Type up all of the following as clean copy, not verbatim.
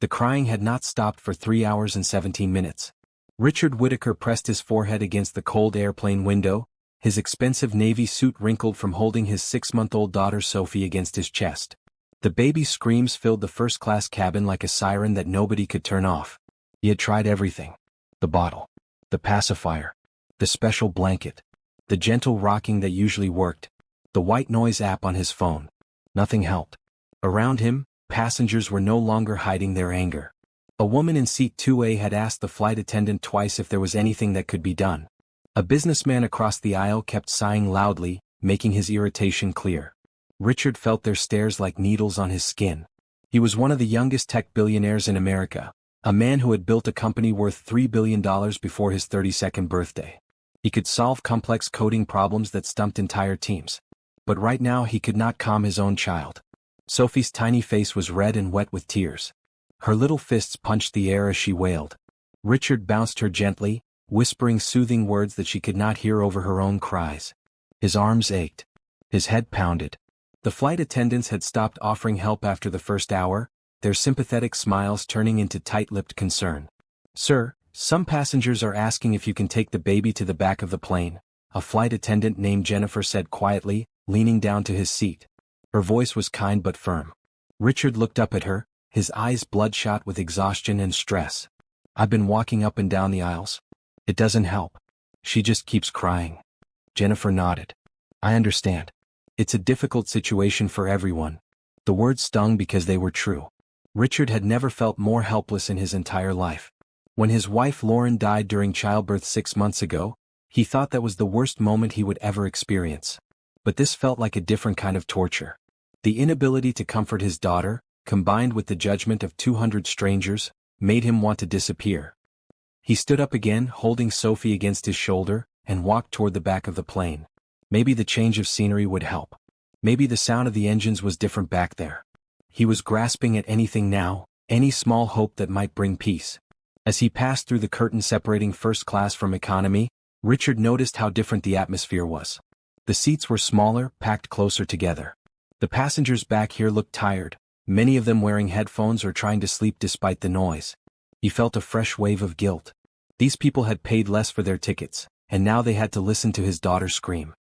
The crying had not stopped for 3 hours and 17 minutes. Richard Whittaker pressed his forehead against the cold airplane window, his expensive navy suit wrinkled from holding his 6-month-old daughter Sophie against his chest. The baby's screams filled the first-class cabin like a siren that nobody could turn off. He had tried everything. The bottle. The pacifier. The special blanket. The gentle rocking that usually worked. The white noise app on his phone. Nothing helped. Around him, passengers were no longer hiding their anger. A woman in seat 2A had asked the flight attendant twice if there was anything that could be done. A businessman across the aisle kept sighing loudly, making his irritation clear. Richard felt their stares like needles on his skin. He was one of the youngest tech billionaires in America, a man who had built a company worth $3 billion before his 32nd birthday. He could solve complex coding problems that stumped entire teams. But right now he could not calm his own child. Sophie's tiny face was red and wet with tears. Her little fists punched the air as she wailed. Richard bounced her gently, whispering soothing words that she could not hear over her own cries. His arms ached. His head pounded. The flight attendants had stopped offering help after the first hour, their sympathetic smiles turning into tight-lipped concern. "Sir, some passengers are asking if you can take the baby to the back of the plane," a flight attendant named Jennifer said quietly, leaning down to his seat. Her voice was kind but firm. Richard looked up at her, his eyes bloodshot with exhaustion and stress. "I've been walking up and down the aisles. It doesn't help. She just keeps crying." Jennifer nodded. "I understand. It's a difficult situation for everyone." The words stung because they were true. Richard had never felt more helpless in his entire life. When his wife Lauren died during childbirth 6 months ago, he thought that was the worst moment he would ever experience. But this felt like a different kind of torture. The inability to comfort his daughter, combined with the judgment of 200 strangers, made him want to disappear. He stood up again, holding Sophie against his shoulder, and walked toward the back of the plane. Maybe the change of scenery would help. Maybe the sound of the engines was different back there. He was grasping at anything now, any small hope that might bring peace. As he passed through the curtain separating first class from economy, Richard noticed how different the atmosphere was. The seats were smaller, packed closer together. The passengers back here looked tired, many of them wearing headphones or trying to sleep despite the noise. He felt a fresh wave of guilt. These people had paid less for their tickets, and now they had to listen to his daughter scream.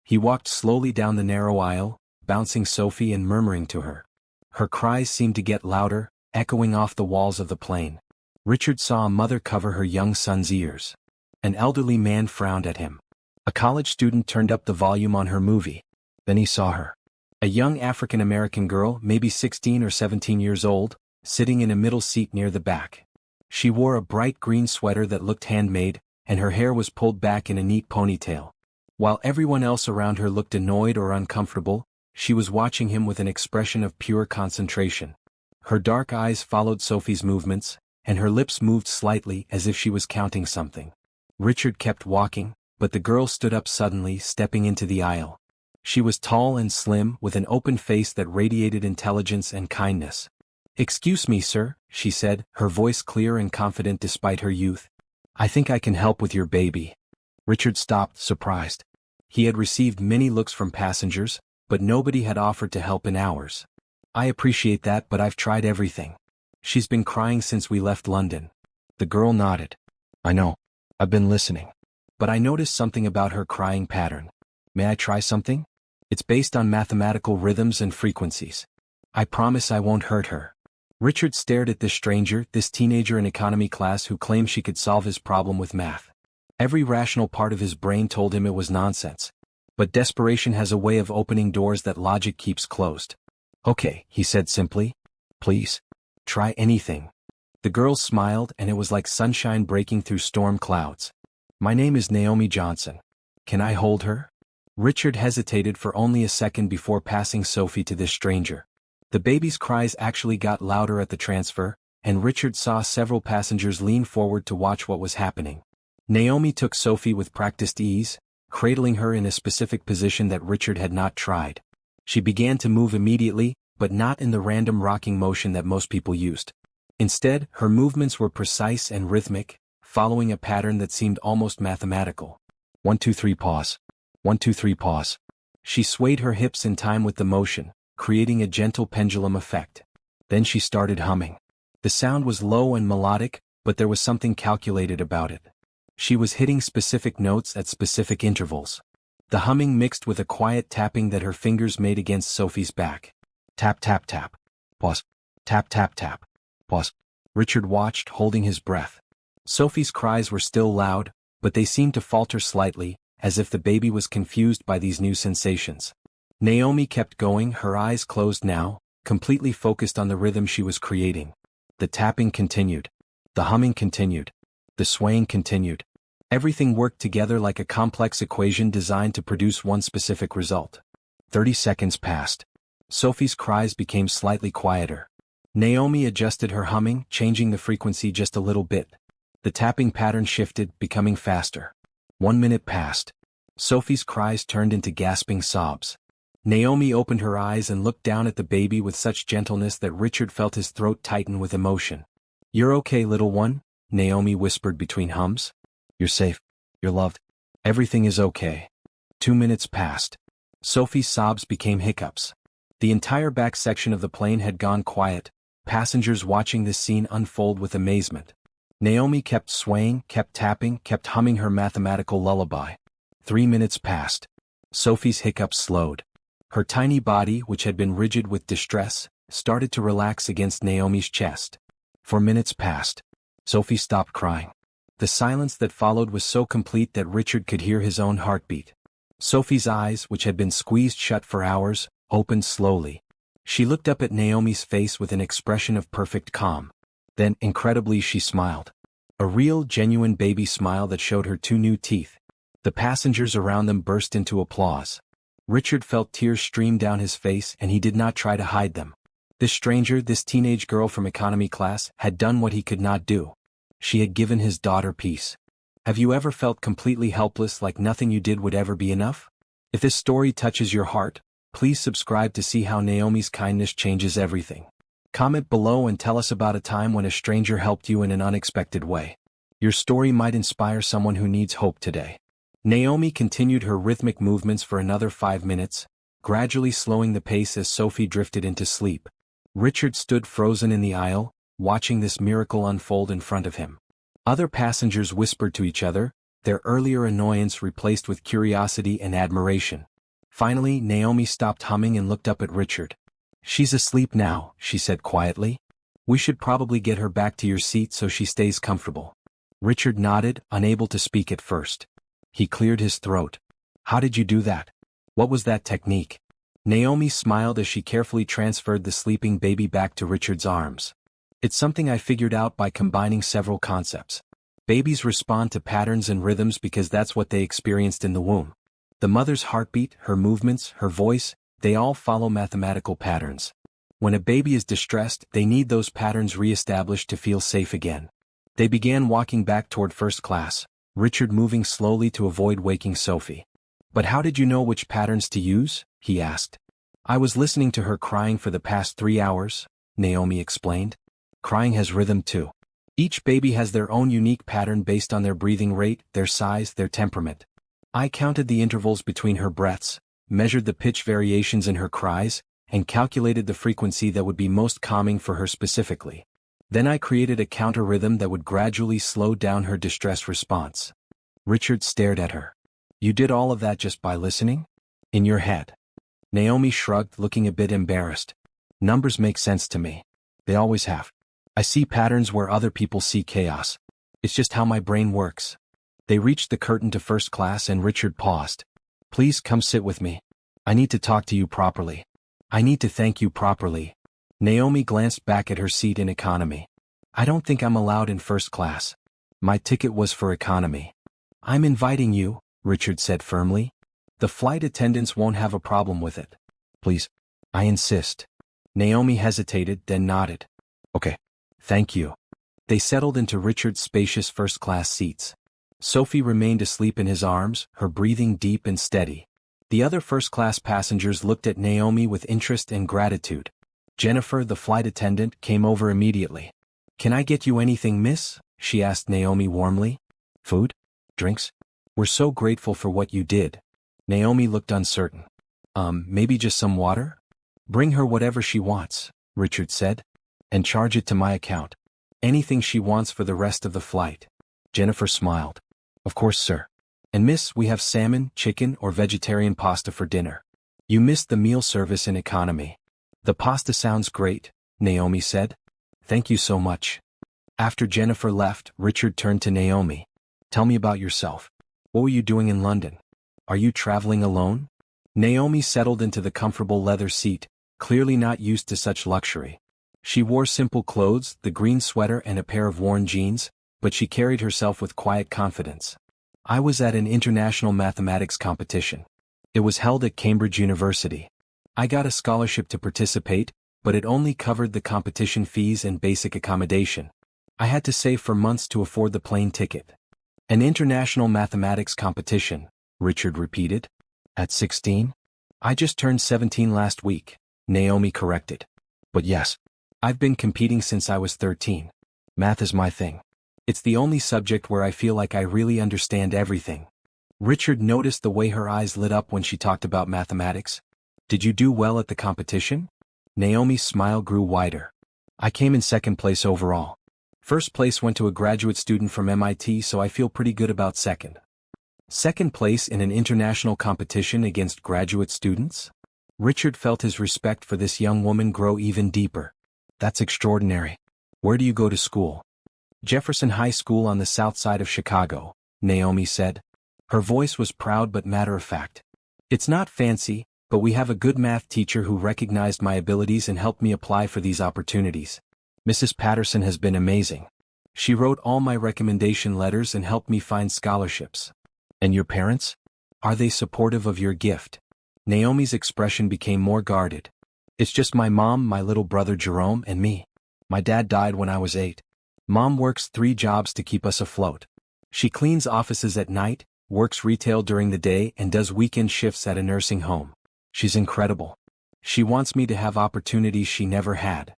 He walked slowly down the narrow aisle, bouncing Sophie and murmuring to her. Her cries seemed to get louder, echoing off the walls of the plane. Richard saw a mother cover her young son's ears. An elderly man frowned at him. A college student turned up the volume on her movie. Then he saw her. A young African-American girl, maybe 16 or 17 years old, sitting in a middle seat near the back. She wore a bright green sweater that looked handmade, and her hair was pulled back in a neat ponytail. While everyone else around her looked annoyed or uncomfortable, she was watching him with an expression of pure concentration. Her dark eyes followed Sophie's movements, and her lips moved slightly as if she was counting something. Richard kept walking, but the girl stood up suddenly, stepping into the aisle. She was tall and slim, with an open face that radiated intelligence and kindness. "Excuse me, sir," she said, her voice clear and confident despite her youth. "I think I can help with your baby." Richard stopped, surprised. He had received many looks from passengers, but nobody had offered to help in hours. "I appreciate that, but I've tried everything. She's been crying since we left London." The girl nodded. "I know. I've been listening. But I noticed something about her crying pattern. May I try something? It's based on mathematical rhythms and frequencies. I promise I won't hurt her." Richard stared at this stranger, this teenager in economy class who claimed she could solve his problem with math. Every rational part of his brain told him it was nonsense. But desperation has a way of opening doors that logic keeps closed. "Okay," he said simply. "Please. Try anything." The girl smiled, and it was like sunshine breaking through storm clouds. "My name is Naomi Johnson. Can I hold her?" Richard hesitated for only a second before passing Sophie to this stranger. The baby's cries actually got louder at the transfer, and Richard saw several passengers lean forward to watch what was happening. Naomi took Sophie with practiced ease, cradling her in a specific position that Richard had not tried. She began to move immediately, but not in the random rocking motion that most people used. Instead, her movements were precise and rhythmic, following a pattern that seemed almost mathematical. 1 2 3 pause. 1 2 3 pause. She swayed her hips in time with the motion, creating a gentle pendulum effect. Then she started humming. The sound was low and melodic, but there was something calculated about it. She was hitting specific notes at specific intervals. The humming mixed with a quiet tapping that her fingers made against Sophie's back. Tap tap tap. Pause. Tap tap tap. Pause. Richard watched, holding his breath. Sophie's cries were still loud, but they seemed to falter slightly, as if the baby was confused by these new sensations. Naomi kept going, her eyes closed now, completely focused on the rhythm she was creating. The tapping continued. The humming continued. The swaying continued. Everything worked together like a complex equation designed to produce one specific result. 30 seconds passed. Sophie's cries became slightly quieter. Naomi adjusted her humming, changing the frequency just a little bit. The tapping pattern shifted, becoming faster. 1 minute passed. Sophie's cries turned into gasping sobs. Naomi opened her eyes and looked down at the baby with such gentleness that Richard felt his throat tighten with emotion. "You're okay, little one," Naomi whispered between hums. "You're safe. You're loved. Everything is okay." 2 minutes passed. Sophie's sobs became hiccups. The entire back section of the plane had gone quiet, passengers watching this scene unfold with amazement. Naomi kept swaying, kept tapping, kept humming her mathematical lullaby. 3 minutes passed. Sophie's hiccups slowed. Her tiny body, which had been rigid with distress, started to relax against Naomi's chest. 4 minutes passed. Sophie stopped crying. The silence that followed was so complete that Richard could hear his own heartbeat. Sophie's eyes, which had been squeezed shut for hours, opened slowly. She looked up at Naomi's face with an expression of perfect calm. Then, incredibly, she smiled. A real, genuine baby smile that showed her 2 new teeth. The passengers around them burst into applause. Richard felt tears stream down his face, and he did not try to hide them. This stranger, this teenage girl from economy class, had done what he could not do. She had given his daughter peace. Have you ever felt completely helpless, like nothing you did would ever be enough? If this story touches your heart, please subscribe to see how Naomi's kindness changes everything. Comment below and tell us about a time when a stranger helped you in an unexpected way. Your story might inspire someone who needs hope today. Naomi continued her rhythmic movements for another 5 minutes, gradually slowing the pace as Sophie drifted into sleep. Richard stood frozen in the aisle, watching this miracle unfold in front of him. Other passengers whispered to each other, their earlier annoyance replaced with curiosity and admiration. Finally, Naomi stopped humming and looked up at Richard. "She's asleep now," she said quietly. "We should probably get her back to your seat so she stays comfortable." Richard nodded, unable to speak at first. He cleared his throat. "How did you do that? What was that technique?" Naomi smiled as she carefully transferred the sleeping baby back to Richard's arms. "It's something I figured out by combining several concepts. Babies respond to patterns and rhythms because that's what they experienced in the womb. The mother's heartbeat, her movements, her voice, they all follow mathematical patterns. When a baby is distressed, they need those patterns re-established to feel safe again." They began walking back toward first class, Richard moving slowly to avoid waking Sophie. "But how did you know which patterns to use?" he asked. "I was listening to her crying for the past 3 hours, Naomi explained. "Crying has rhythm too. Each baby has their own unique pattern based on their breathing rate, their size, their temperament. I counted the intervals between her breaths, measured the pitch variations in her cries, and calculated the frequency that would be most calming for her specifically. Then I created a counter-rhythm that would gradually slow down her distress response." Richard stared at her. "You did all of that just by listening? In your head?" Naomi shrugged, looking a bit embarrassed. "Numbers make sense to me. They always have. I see patterns where other people see chaos. It's just how my brain works." They reached the curtain to first class and Richard paused. "Please come sit with me. I need to talk to you properly. I need to thank you properly." Naomi glanced back at her seat in economy. "I don't think I'm allowed in first class. My ticket was for economy." "I'm inviting you," Richard said firmly. "The flight attendants won't have a problem with it. Please. I insist." Naomi hesitated, then nodded. "Okay. Thank you." They settled into Richard's spacious first-class seats. Sophie remained asleep in his arms, her breathing deep and steady. The other first-class passengers looked at Naomi with interest and gratitude. Jennifer, the flight attendant, came over immediately. "Can I get you anything, miss?" she asked Naomi warmly. "Food? Drinks? We're so grateful for what you did." Naomi looked uncertain. Maybe just some water?" "Bring her whatever she wants," Richard said. and charge it to my account. Anything she wants for the rest of the flight. Jennifer smiled. Of course, sir. And miss, we have salmon, chicken, or vegetarian pasta for dinner. You missed the meal service in economy. The pasta sounds great, Naomi said. Thank you so much. After Jennifer left, Richard turned to Naomi. Tell me about yourself. What were you doing in London? Are you traveling alone? Naomi settled into the comfortable leather seat, clearly not used to such luxury. She wore simple clothes, the green sweater and a pair of worn jeans, but she carried herself with quiet confidence. I was at an international mathematics competition. It was held at Cambridge University. I got a scholarship to participate, but it only covered the competition fees and basic accommodation. I had to save for months to afford the plane ticket. An international mathematics competition, Richard repeated. At 16? I just turned 17 last week, Naomi corrected. But yes, I've been competing since I was 13. Math is my thing. It's the only subject where I feel like I really understand everything. Richard noticed the way her eyes lit up when she talked about mathematics. Did you do well at the competition? Naomi's smile grew wider. I came in second place overall. First place went to a graduate student from MIT, so I feel pretty good about second. Second place in an international competition against graduate students? Richard felt his respect for this young woman grow even deeper. That's extraordinary. Where do you go to school? Jefferson High School on the south side of Chicago, Naomi said. Her voice was proud but matter-of-fact. It's not fancy, but we have a good math teacher who recognized my abilities and helped me apply for these opportunities. Mrs. Patterson has been amazing. She wrote all my recommendation letters and helped me find scholarships. And your parents? Are they supportive of your gift? Naomi's expression became more guarded. It's just my mom, my little brother Jerome, and me. My dad died when I was 8. Mom works 3 jobs to keep us afloat. She cleans offices at night, works retail during the day, and does weekend shifts at a nursing home. She's incredible. She wants me to have opportunities she never had.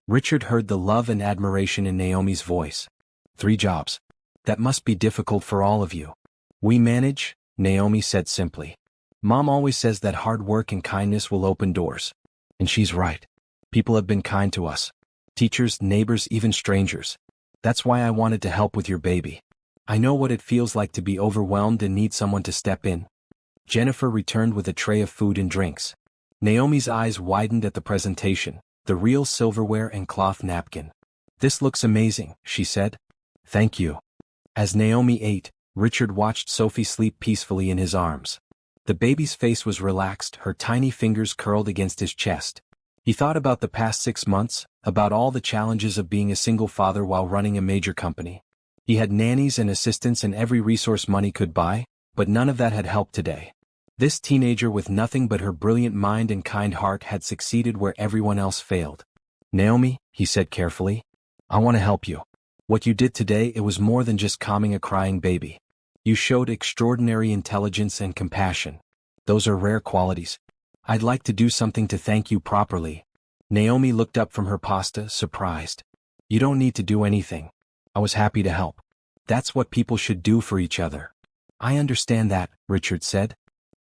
Richard heard the love and admiration in Naomi's voice. 3 jobs. That must be difficult for all of you. We manage, Naomi said simply. Mom always says that hard work and kindness will open doors. And she's right. People have been kind to us. Teachers, neighbors, even strangers. That's why I wanted to help with your baby. I know what it feels like to be overwhelmed and need someone to step in. Jennifer returned with a tray of food and drinks. Naomi's eyes widened at the presentation, the real silverware and cloth napkin. This looks amazing, she said. Thank you. As Naomi ate, Richard watched Sophie sleep peacefully in his arms. The baby's face was relaxed, her tiny fingers curled against his chest. He thought about the past 6 months, about all the challenges of being a single father while running a major company. He had nannies and assistants and every resource money could buy, but none of that had helped today. This teenager with nothing but her brilliant mind and kind heart had succeeded where everyone else failed. Naomi, he said carefully, I want to help you. What you did today, it was more than just calming a crying baby. You showed extraordinary intelligence and compassion. Those are rare qualities. I'd like to do something to thank you properly. Naomi looked up from her pasta, surprised. You don't need to do anything. I was happy to help. That's what people should do for each other. I understand that, Richard said.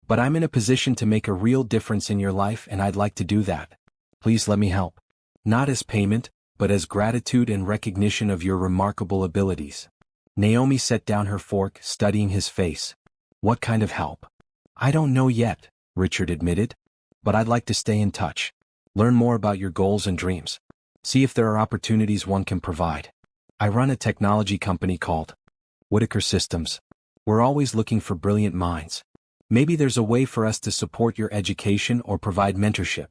But I'm in a position to make a real difference in your life and I'd like to do that. Please let me help. Not as payment, but as gratitude and recognition of your remarkable abilities. Naomi set down her fork, studying his face. What kind of help? I don't know yet, Richard admitted. But I'd like to stay in touch. Learn more about your goals and dreams. See if there are opportunities one can provide. I run a technology company called Whittaker Systems. We're always looking for brilliant minds. Maybe there's a way for us to support your education or provide mentorship.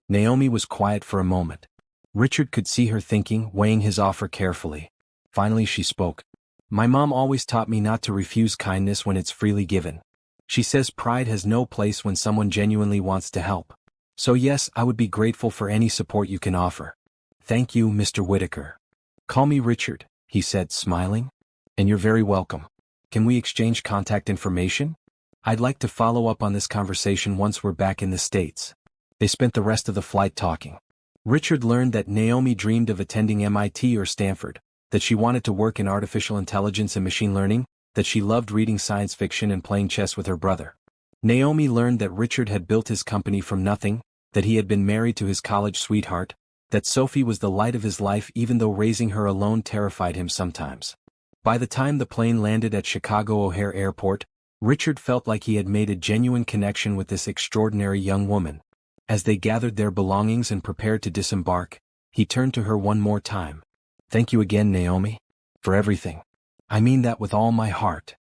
Naomi was quiet for a moment. Richard could see her thinking, weighing his offer carefully. Finally she spoke. My mom always taught me not to refuse kindness when it's freely given. She says pride has no place when someone genuinely wants to help. So yes, I would be grateful for any support you can offer. Thank you, Mr. Whittaker. Call me Richard, he said, smiling. And you're very welcome. Can we exchange contact information? I'd like to follow up on this conversation once we're back in the States. They spent the rest of the flight talking. Richard learned that Naomi dreamed of attending MIT or Stanford, that she wanted to work in artificial intelligence and machine learning, that she loved reading science fiction and playing chess with her brother. Naomi learned that Richard had built his company from nothing, that he had been married to his college sweetheart, that Sophie was the light of his life even though raising her alone terrified him sometimes. By the time the plane landed at Chicago O'Hare Airport, Richard felt like he had made a genuine connection with this extraordinary young woman. As they gathered their belongings and prepared to disembark, he turned to her one more time. "Thank you again, Naomi. For everything. I mean that with all my heart."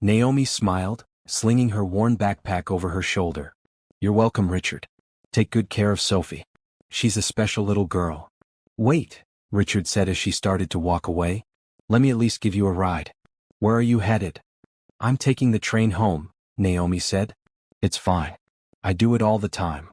Naomi smiled, slinging her worn backpack over her shoulder. "You're welcome, Richard. Take good care of Sophie. She's a special little girl." "Wait," Richard said as she started to walk away. "Let me at least give you a ride." "Where are you headed?" "I'm taking the train home," Naomi said. "It's fine. I do it all the time."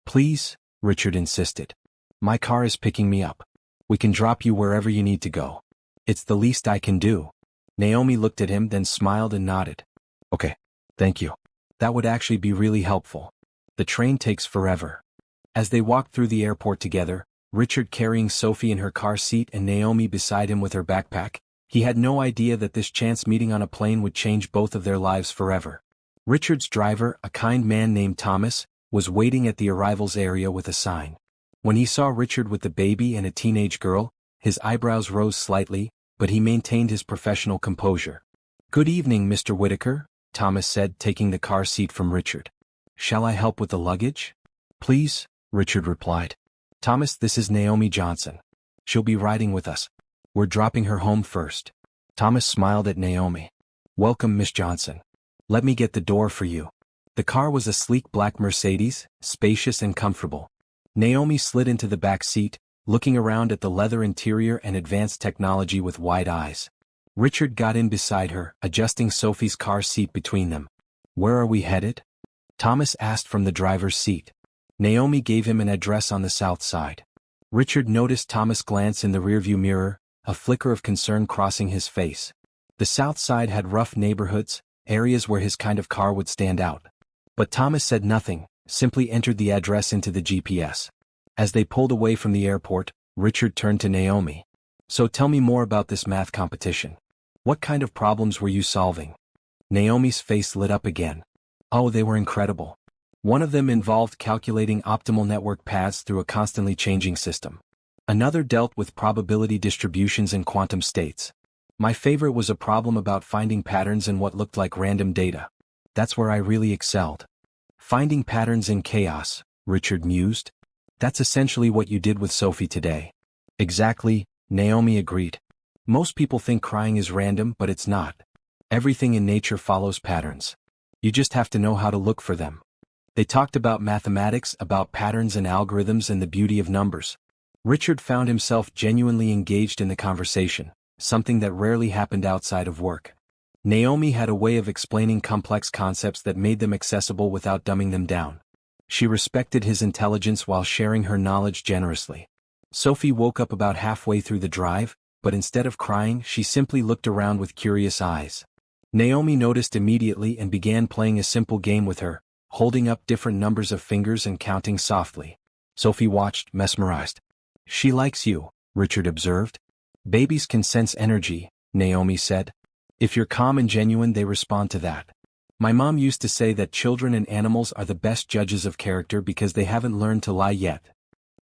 "Please," Richard insisted. "My car is picking me up. We can drop you wherever you need to go. It's the least I can do." Naomi looked at him, then smiled and nodded. "Okay, thank you. That would actually be really helpful. The train takes forever." As they walked through the airport together, Richard carrying Sophie in her car seat and Naomi beside him with her backpack, he had no idea that this chance meeting on a plane would change both of their lives forever. Richard's driver, a kind man named Thomas, was waiting at the arrivals area with a sign. When he saw Richard with the baby and a teenage girl, his eyebrows rose slightly, but he maintained his professional composure. "Good evening, Mr. Whitaker," Thomas said, taking the car seat from Richard. "Shall I help with the luggage?" "Please," Richard replied. "Thomas, this is Naomi Johnson. She'll be riding with us. We're dropping her home first." Thomas smiled at Naomi. "Welcome, Miss Johnson. Let me get the door for you." The car was a sleek black Mercedes, spacious and comfortable. Naomi slid into the back seat, looking around at the leather interior and advanced technology with wide eyes. Richard got in beside her, adjusting Sophie's car seat between them. "Where are we headed?" Thomas asked from the driver's seat. Naomi gave him an address on the south side. Richard noticed Thomas glance in the rearview mirror, a flicker of concern crossing his face. The south side had rough neighborhoods, areas where his kind of car would stand out. But Thomas said nothing, simply entered the address into the GPS. As they pulled away from the airport, Richard turned to Naomi. "So tell me more about this math competition. What kind of problems were you solving?" Naomi's face lit up again. "Oh, they were incredible. One of them involved calculating optimal network paths through a constantly changing system. Another dealt with probability distributions and quantum states. My favorite was a problem about finding patterns in what looked like random data. That's where I really excelled." "Finding patterns in chaos," Richard mused. "That's essentially what you did with Sophie today." "Exactly," Naomi agreed. "Most people think crying is random, but it's not. Everything in nature follows patterns. You just have to know how to look for them." They talked about mathematics, about patterns and algorithms and the beauty of numbers. Richard found himself genuinely engaged in the conversation, something that rarely happened outside of work. Naomi had a way of explaining complex concepts that made them accessible without dumbing them down. She respected his intelligence while sharing her knowledge generously. Sophie woke up about halfway through the drive, but instead of crying, she simply looked around with curious eyes. Naomi noticed immediately and began playing a simple game with her, holding up different numbers of fingers and counting softly. Sophie watched, mesmerized. "She likes you," Richard observed. "Babies can sense energy," Naomi said. "If you're calm and genuine, they respond to that. My mom used to say that children and animals are the best judges of character because they haven't learned to lie yet."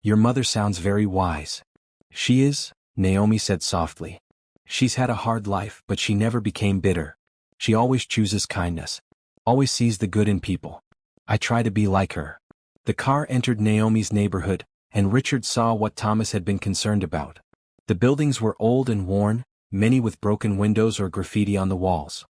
"Your mother sounds very wise." "She is," Naomi said softly. "She's had a hard life, but she never became bitter. She always chooses kindness. Always sees the good in people. I try to be like her." The car entered Naomi's neighborhood, and Richard saw what Thomas had been concerned about. The buildings were old and worn, many with broken windows or graffiti on the walls.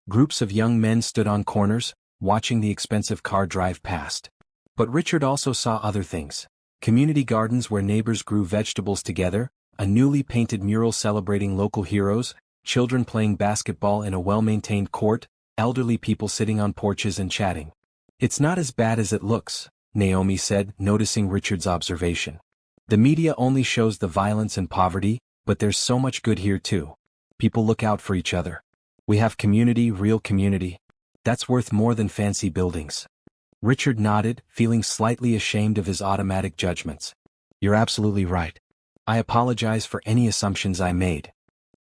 Groups of young men stood on corners, watching the expensive car drive past. But Richard also saw other things. Community gardens where neighbors grew vegetables together, a newly painted mural celebrating local heroes, children playing basketball in a well-maintained court, elderly people sitting on porches and chatting. "It's not as bad as it looks," Naomi said, noticing Richard's observation. "The media only shows the violence and poverty, but there's so much good here too. People look out for each other. We have community, real community. That's worth more than fancy buildings." Richard nodded, feeling slightly ashamed of his automatic judgments. "You're absolutely right. I apologize for any assumptions I made."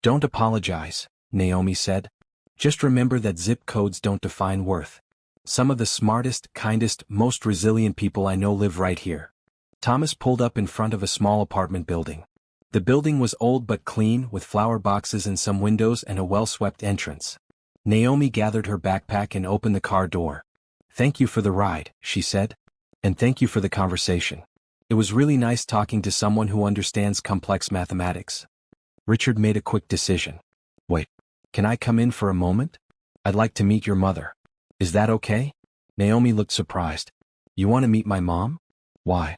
"Don't apologize," Naomi said. "Just remember that zip codes don't define worth. Some of the smartest, kindest, most resilient people I know live right here." Thomas pulled up in front of a small apartment building. The building was old but clean, with flower boxes in some windows and a well-swept entrance. Naomi gathered her backpack and opened the car door. "Thank you for the ride," she said. "And thank you for the conversation. It was really nice talking to someone who understands complex mathematics." Richard made a quick decision. "Wait, can I come in for a moment? I'd like to meet your mother. Is that okay?" Naomi looked surprised. "You want to meet my mom? Why?"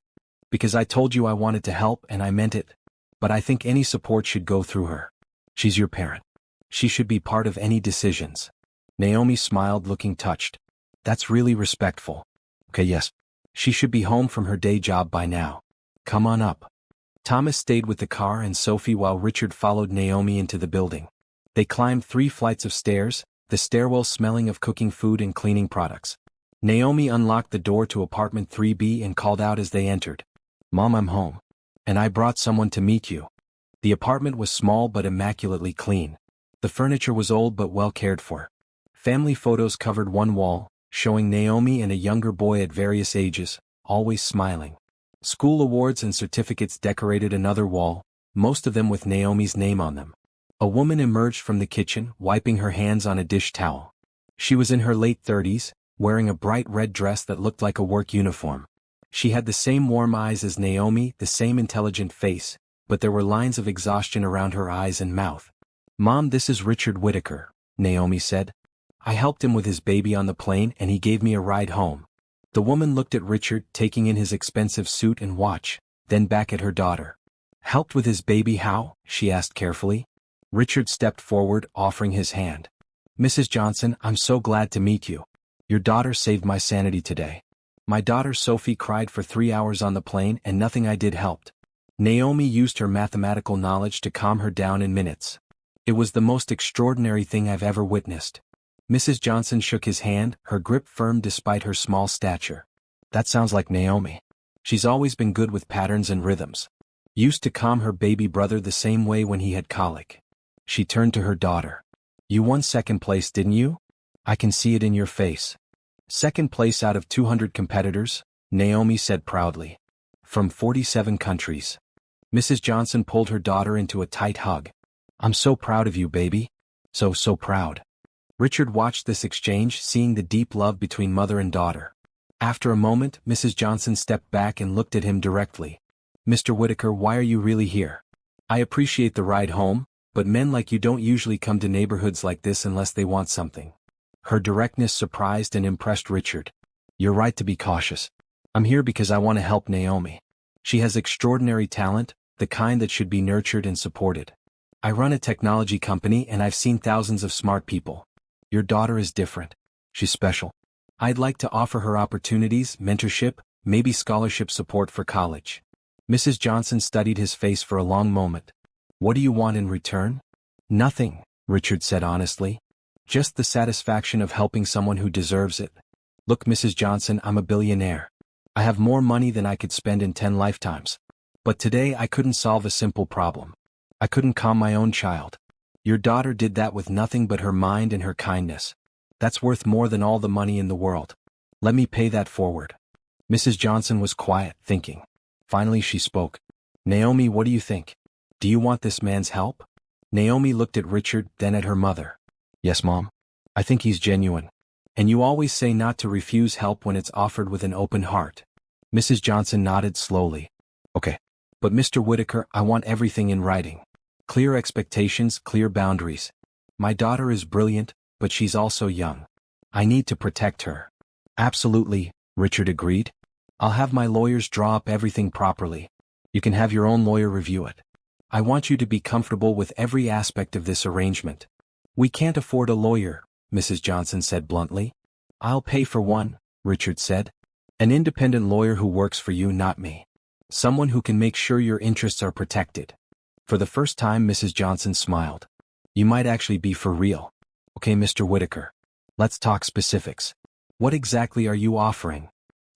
"Because I told you I wanted to help and I meant it. But I think any support should go through her. She's your parent. She should be part of any decisions." Naomi smiled, looking touched. "That's really respectful." "Okay, yes. She should be home from her day job by now. Come on up." Thomas stayed with the car and Sophie while Richard followed Naomi into the building. They climbed 3 flights of stairs, the stairwell smelling of cooking food and cleaning products. Naomi unlocked the door to apartment 3B and called out as they entered. "Mom, I'm home. And I brought someone to meet you." The apartment was small but immaculately clean. The furniture was old but well cared for. Family photos covered one wall, showing Naomi and a younger boy at various ages, always smiling. School awards and certificates decorated another wall, most of them with Naomi's name on them. A woman emerged from the kitchen, wiping her hands on a dish towel. She was in her late 30s, wearing a bright red dress that looked like a work uniform. She had the same warm eyes as Naomi, the same intelligent face, but there were lines of exhaustion around her eyes and mouth. "Mom, this is Richard Whittaker," Naomi said. "I helped him with his baby on the plane and he gave me a ride home." The woman looked at Richard, taking in his expensive suit and watch, then back at her daughter. "Helped with his baby how?" she asked carefully. Richard stepped forward, offering his hand. "Mrs. Johnson, I'm so glad to meet you. Your daughter saved my sanity today. My daughter Sophie cried for 3 hours on the plane and nothing I did helped." Naomi used her mathematical knowledge to calm her down in minutes. "It was the most extraordinary thing I've ever witnessed." Mrs. Johnson shook his hand, her grip firm despite her small stature. "That sounds like Naomi. She's always been good with patterns and rhythms. Used to calm her baby brother the same way when he had colic." She turned to her daughter. "You won second place, didn't you? I can see it in your face." "Second place out of 200 competitors," Naomi said proudly. "From 47 countries." Mrs. Johnson pulled her daughter into a tight hug. "I'm so proud of you, baby. So proud." Richard watched this exchange, seeing the deep love between mother and daughter. After a moment, Mrs. Johnson stepped back and looked at him directly. "Mr. Whittaker, why are you really here? I appreciate the ride home, but men like you don't usually come to neighborhoods like this unless they want something." Her directness surprised and impressed Richard. "You're right to be cautious. I'm here because I want to help Naomi. She has extraordinary talent, the kind that should be nurtured and supported. I run a technology company and I've seen thousands of smart people. Your daughter is different. She's special. I'd like to offer her opportunities, mentorship, maybe scholarship support for college." Mrs. Johnson studied his face for a long moment. "What do you want in return?" "Nothing," Richard said honestly. "Just the satisfaction of helping someone who deserves it. Look, Mrs. Johnson, I'm a billionaire. I have more money than I could spend in 10 lifetimes. But today I couldn't solve a simple problem. I couldn't calm my own child. Your daughter did that with nothing but her mind and her kindness. That's worth more than all the money in the world. Let me pay that forward." Mrs. Johnson was quiet, thinking. Finally she spoke. "Naomi, what do you think? Do you want this man's help?" Naomi looked at Richard, then at her mother. "Yes, Mom. I think he's genuine. And you always say not to refuse help when it's offered with an open heart." Mrs. Johnson nodded slowly. "Okay. But Mr. Whittaker, I want everything in writing. Clear expectations, clear boundaries. My daughter is brilliant, but she's also young. I need to protect her." "Absolutely," Richard agreed. "I'll have my lawyers draw up everything properly. You can have your own lawyer review it. I want you to be comfortable with every aspect of this arrangement." "We can't afford a lawyer," Mrs. Johnson said bluntly. "I'll pay for one," Richard said. "An independent lawyer who works for you, not me. Someone who can make sure your interests are protected." For the first time Mrs. Johnson smiled. "You might actually be for real." "Okay, Mr. Whittaker. Let's talk specifics. What exactly are you offering?"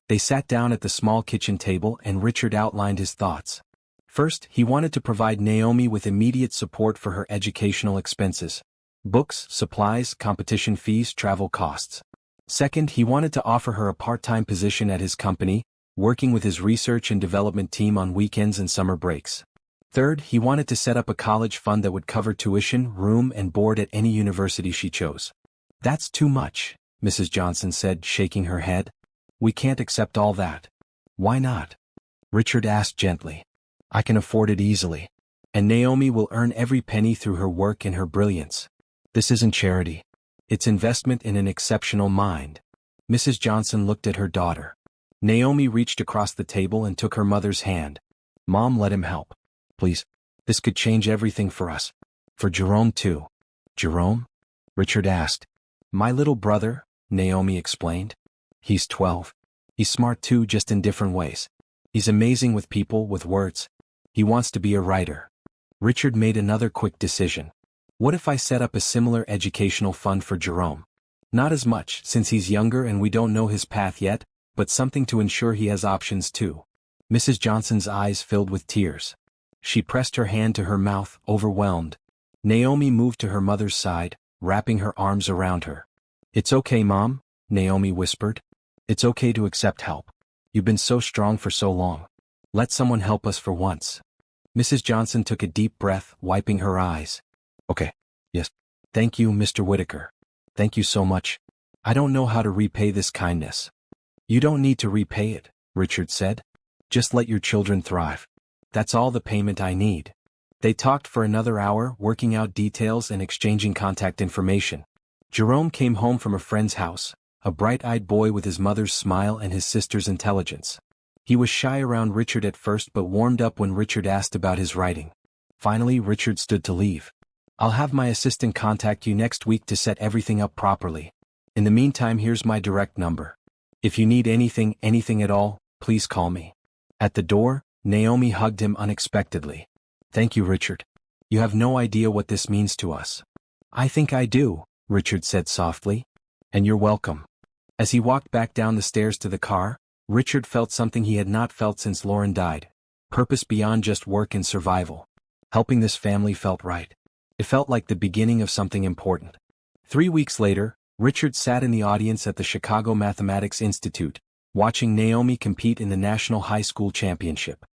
They sat down at the small kitchen table and Richard outlined his thoughts. First, he wanted to provide Naomi with immediate support for her educational expenses. Books, supplies, competition fees, travel costs. Second, he wanted to offer her a part-time position at his company, working with his research and development team on weekends and summer breaks. Third, he wanted to set up a college fund that would cover tuition, room, and board at any university she chose. That's too much, Mrs. Johnson said, shaking her head. We can't accept all that. Why not? Richard asked gently. I can afford it easily. And Naomi will earn every penny through her work and her brilliance. This isn't charity. It's investment in an exceptional mind. Mrs. Johnson looked at her daughter. Naomi reached across the table and took her mother's hand. Mom, let him help. Please. This could change everything for us. For Jerome too. Jerome? Richard asked. My little brother, Naomi explained. He's 12. He's smart too, just in different ways. He's amazing with people, with words. He wants to be a writer. Richard made another quick decision. What if I set up a similar educational fund for Jerome? Not as much, since he's younger and we don't know his path yet, but something to ensure he has options too. Mrs. Johnson's eyes filled with tears. She pressed her hand to her mouth, overwhelmed. Naomi moved to her mother's side, wrapping her arms around her. It's okay, Mom, Naomi whispered. It's okay to accept help. You've been so strong for so long. Let someone help us for once. Mrs. Johnson took a deep breath, wiping her eyes. Okay. Yes. Thank you, Mr. Whitaker. Thank you so much. I don't know how to repay this kindness. You don't need to repay it, Richard said. Just let your children thrive. That's all the payment I need. They talked for another hour, working out details and exchanging contact information. Jerome came home from a friend's house, a bright-eyed boy with his mother's smile and his sister's intelligence. He was shy around Richard at first but warmed up when Richard asked about his writing. Finally, Richard stood to leave. I'll have my assistant contact you next week to set everything up properly. In the meantime, here's my direct number. If you need anything at all, please call me. At the door, Naomi hugged him unexpectedly. Thank you, Richard. You have no idea what this means to us. I think I do, Richard said softly. And you're welcome. As he walked back down the stairs to the car, Richard felt something he had not felt since Lauren died. Purpose beyond just work and survival. Helping this family felt right. It felt like the beginning of something important. 3 weeks later, Richard sat in the audience at the Chicago Mathematics Institute, watching Naomi compete in the National High School Championship.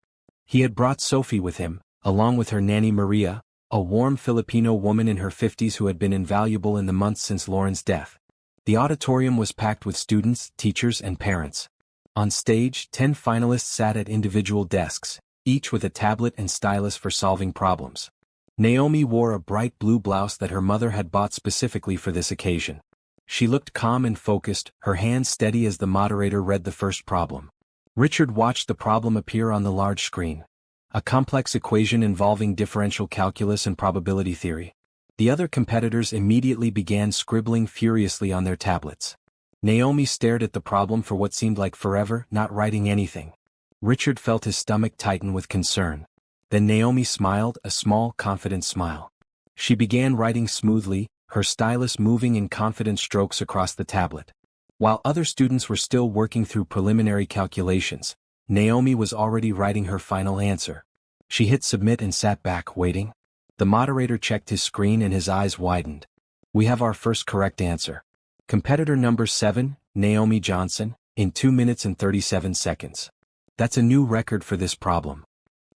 He had brought Sophie with him, along with her nanny Maria, a warm Filipino woman in her 50s who had been invaluable in the months since Lauren's death. The auditorium was packed with students, teachers, and parents. On stage, 10 finalists sat at individual desks, each with a tablet and stylus for solving problems. Naomi wore a bright blue blouse that her mother had bought specifically for this occasion. She looked calm and focused, her hands steady as the moderator read the first problem. Richard watched the problem appear on the large screen. A complex equation involving differential calculus and probability theory. The other competitors immediately began scribbling furiously on their tablets. Naomi stared at the problem for what seemed like forever, not writing anything. Richard felt his stomach tighten with concern. Then Naomi smiled, a small, confident smile. She began writing smoothly, her stylus moving in confident strokes across the tablet. While other students were still working through preliminary calculations, Naomi was already writing her final answer. She hit submit and sat back, waiting. The moderator checked his screen and his eyes widened. We have our first correct answer. Competitor number 7, Naomi Johnson, in 2 minutes and 37 seconds. That's a new record for this problem.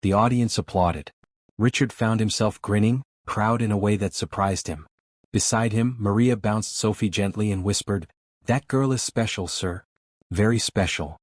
The audience applauded. Richard found himself grinning, proud in a way that surprised him. Beside him, Maria bounced Sophie gently and whispered, "That girl is special, sir. Very special."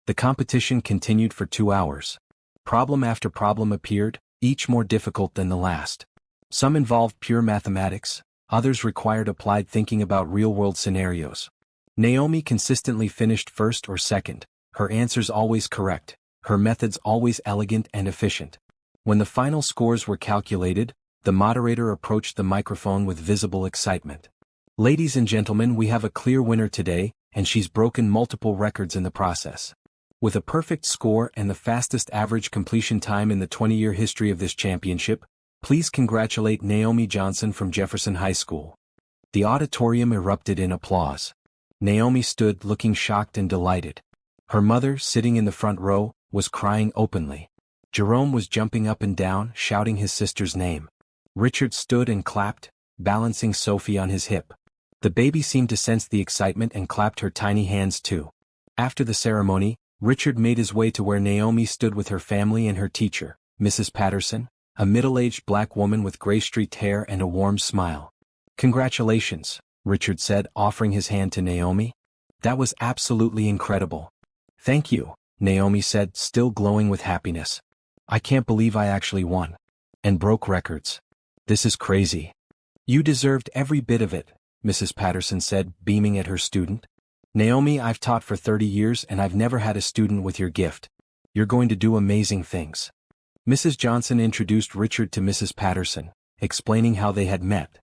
The competition continued for 2 hours. Problem after problem appeared, each more difficult than the last. Some involved pure mathematics, others required applied thinking about real-world scenarios. Naomi consistently finished first or second, her answers always correct, her methods always elegant and efficient. When the final scores were calculated, the moderator approached the microphone with visible excitement. Ladies and gentlemen, we have a clear winner today, and she's broken multiple records in the process. With a perfect score and the fastest average completion time in the 20-year history of this championship, please congratulate Naomi Johnson from Jefferson High School. The auditorium erupted in applause. Naomi stood looking shocked and delighted. Her mother, sitting in the front row, was crying openly. Jerome was jumping up and down, shouting his sister's name. Richard stood and clapped, balancing Sophie on his hip. The baby seemed to sense the excitement and clapped her tiny hands too. After the ceremony, Richard made his way to where Naomi stood with her family and her teacher, Mrs. Patterson, a middle-aged black woman with gray-streaked hair and a warm smile. "Congratulations," Richard said, offering his hand to Naomi. "That was absolutely incredible." "Thank you," Naomi said, still glowing with happiness. "I can't believe I actually won. And broke records. This is crazy." "You deserved every bit of it," Mrs. Patterson said, beaming at her student. "Naomi, I've taught for 30 years and I've never had a student with your gift. You're going to do amazing things." Mrs. Johnson introduced Richard to Mrs. Patterson, explaining how they had met.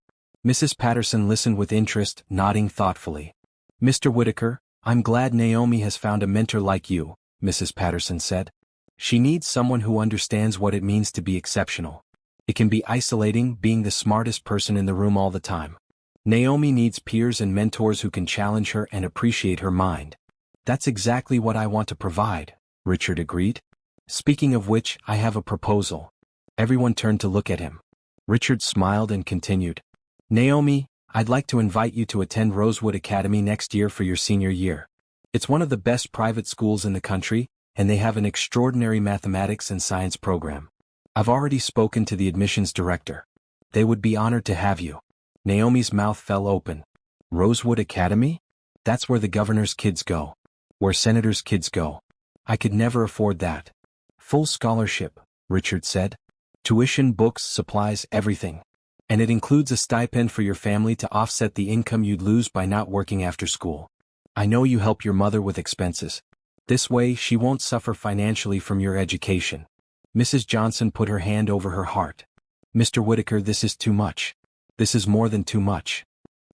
Mrs. Patterson listened with interest, nodding thoughtfully. "Mr. Whitaker, I'm glad Naomi has found a mentor like you," Mrs. Patterson said. "She needs someone who understands what it means to be exceptional. It can be isolating being the smartest person in the room all the time. Naomi needs peers and mentors who can challenge her and appreciate her mind." "That's exactly what I want to provide," Richard agreed. "Speaking of which, I have a proposal." Everyone turned to look at him. Richard smiled and continued. "Naomi, I'd like to invite you to attend Rosewood Academy next year for your senior year. It's one of the best private schools in the country, and they have an extraordinary mathematics and science program. I've already spoken to the admissions director. They would be honored to have you." Naomi's mouth fell open. "Rosewood Academy? That's where the governor's kids go. Where senators' kids go. I could never afford that." "Full scholarship," Richard said. "Tuition, books, supplies, everything. And it includes a stipend for your family to offset the income you'd lose by not working after school. I know you help your mother with expenses. This way she won't suffer financially from your education." Mrs. Johnson put her hand over her heart. "Mr. Whitaker, this is too much. This is more than too much."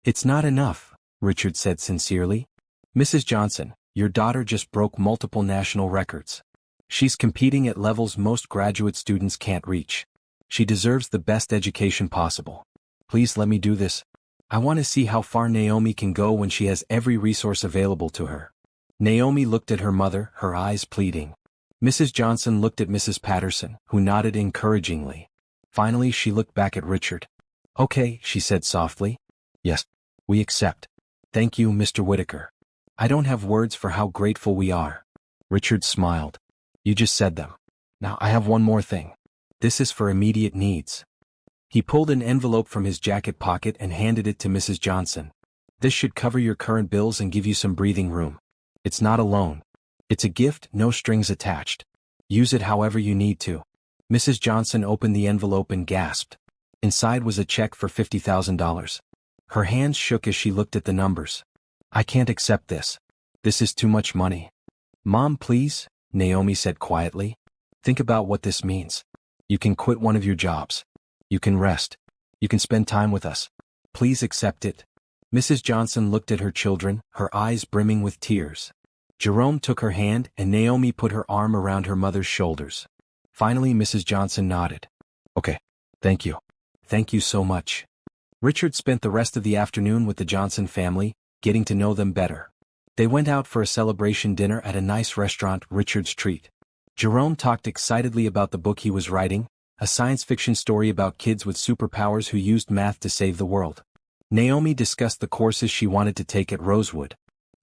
"It's not enough," Richard said sincerely. "Mrs. Johnson, your daughter just broke multiple national records. She's competing at levels most graduate students can't reach. She deserves the best education possible. Please let me do this. I want to see how far Naomi can go when she has every resource available to her." Naomi looked at her mother, her eyes pleading. Mrs. Johnson looked at Mrs. Patterson, who nodded encouragingly. Finally she looked back at Richard. "Okay," she said softly. "Yes, we accept. Thank you, Mr. Whitaker. I don't have words for how grateful we are." Richard smiled. "You just said them. Now I have one more thing. This is for immediate needs." He pulled an envelope from his jacket pocket and handed it to Mrs. Johnson. "This should cover your current bills and give you some breathing room. It's not a loan. It's a gift, no strings attached. Use it however you need to." Mrs. Johnson opened the envelope and gasped. Inside was a check for $50,000. Her hands shook as she looked at the numbers. "I can't accept this. This is too much money." "Mom, please," Naomi said quietly. "Think about what this means. You can quit one of your jobs. You can rest. You can spend time with us. Please accept it." Mrs. Johnson looked at her children, her eyes brimming with tears. Jerome took her hand and Naomi put her arm around her mother's shoulders. Finally Mrs. Johnson nodded. "Okay, thank you. Thank you so much." Richard spent the rest of the afternoon with the Johnson family, getting to know them better. They went out for a celebration dinner at a nice restaurant, Richard's Treat. Jerome talked excitedly about the book he was writing, a science fiction story about kids with superpowers who used math to save the world. Naomi discussed the courses she wanted to take at Rosewood.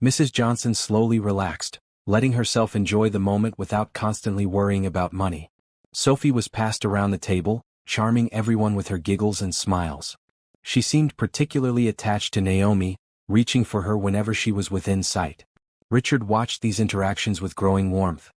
Mrs. Johnson slowly relaxed, letting herself enjoy the moment without constantly worrying about money. Sophie was passed around the table, charming everyone with her giggles and smiles. She seemed particularly attached to Naomi, reaching for her whenever she was within sight. Richard watched these interactions with growing warmth.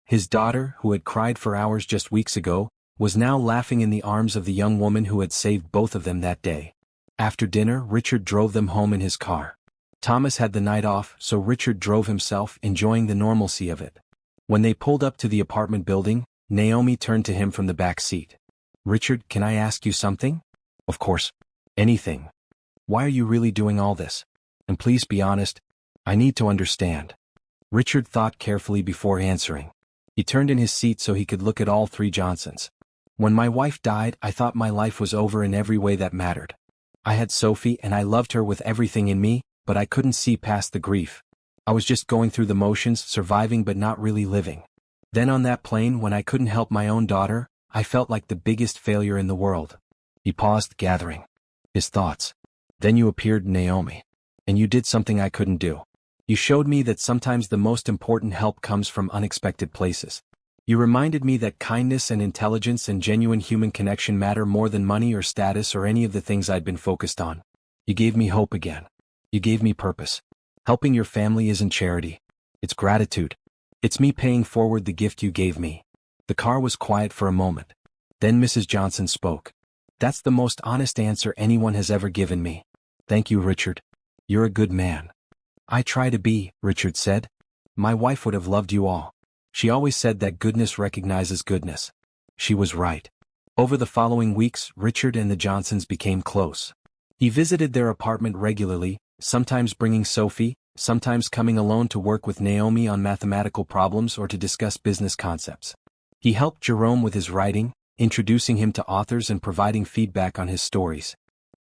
His daughter, who had cried for hours just weeks ago, was now laughing in the arms of the young woman who had saved both of them that day. After dinner, Richard drove them home in his car. Thomas had the night off, so Richard drove himself, enjoying the normalcy of it. When they pulled up to the apartment building, Naomi turned to him from the back seat. "Richard, can I ask you something?" "Of course. Anything. Why are you really doing all this? And please be honest. I need to understand." Richard thought carefully before answering. He turned in his seat so he could look at all three Johnsons. "When my wife died, I thought my life was over in every way that mattered. I had Sophie and I loved her with everything in me, but I couldn't see past the grief. I was just going through the motions, surviving but not really living. Then on that plane, when I couldn't help my own daughter, I felt like the biggest failure in the world." He paused, gathering his thoughts. "Then you appeared, Naomi. And you did something I couldn't do. You showed me that sometimes the most important help comes from unexpected places. You reminded me that kindness and intelligence and genuine human connection matter more than money or status or any of the things I'd been focused on. You gave me hope again. You gave me purpose. Helping your family isn't charity. It's gratitude. It's me paying forward the gift you gave me. The car was quiet for a moment. Then Mrs. Johnson spoke. That's the most honest answer anyone has ever given me. Thank you, Richard. You're a good man. I try to be, Richard said. My wife would have loved you all. She always said that goodness recognizes goodness. She was right. Over the following weeks, Richard and the Johnsons became close. He visited their apartment regularly, sometimes bringing Sophie, sometimes coming alone to work with Naomi on mathematical problems or to discuss business concepts. He helped Jerome with his writing, introducing him to authors and providing feedback on his stories.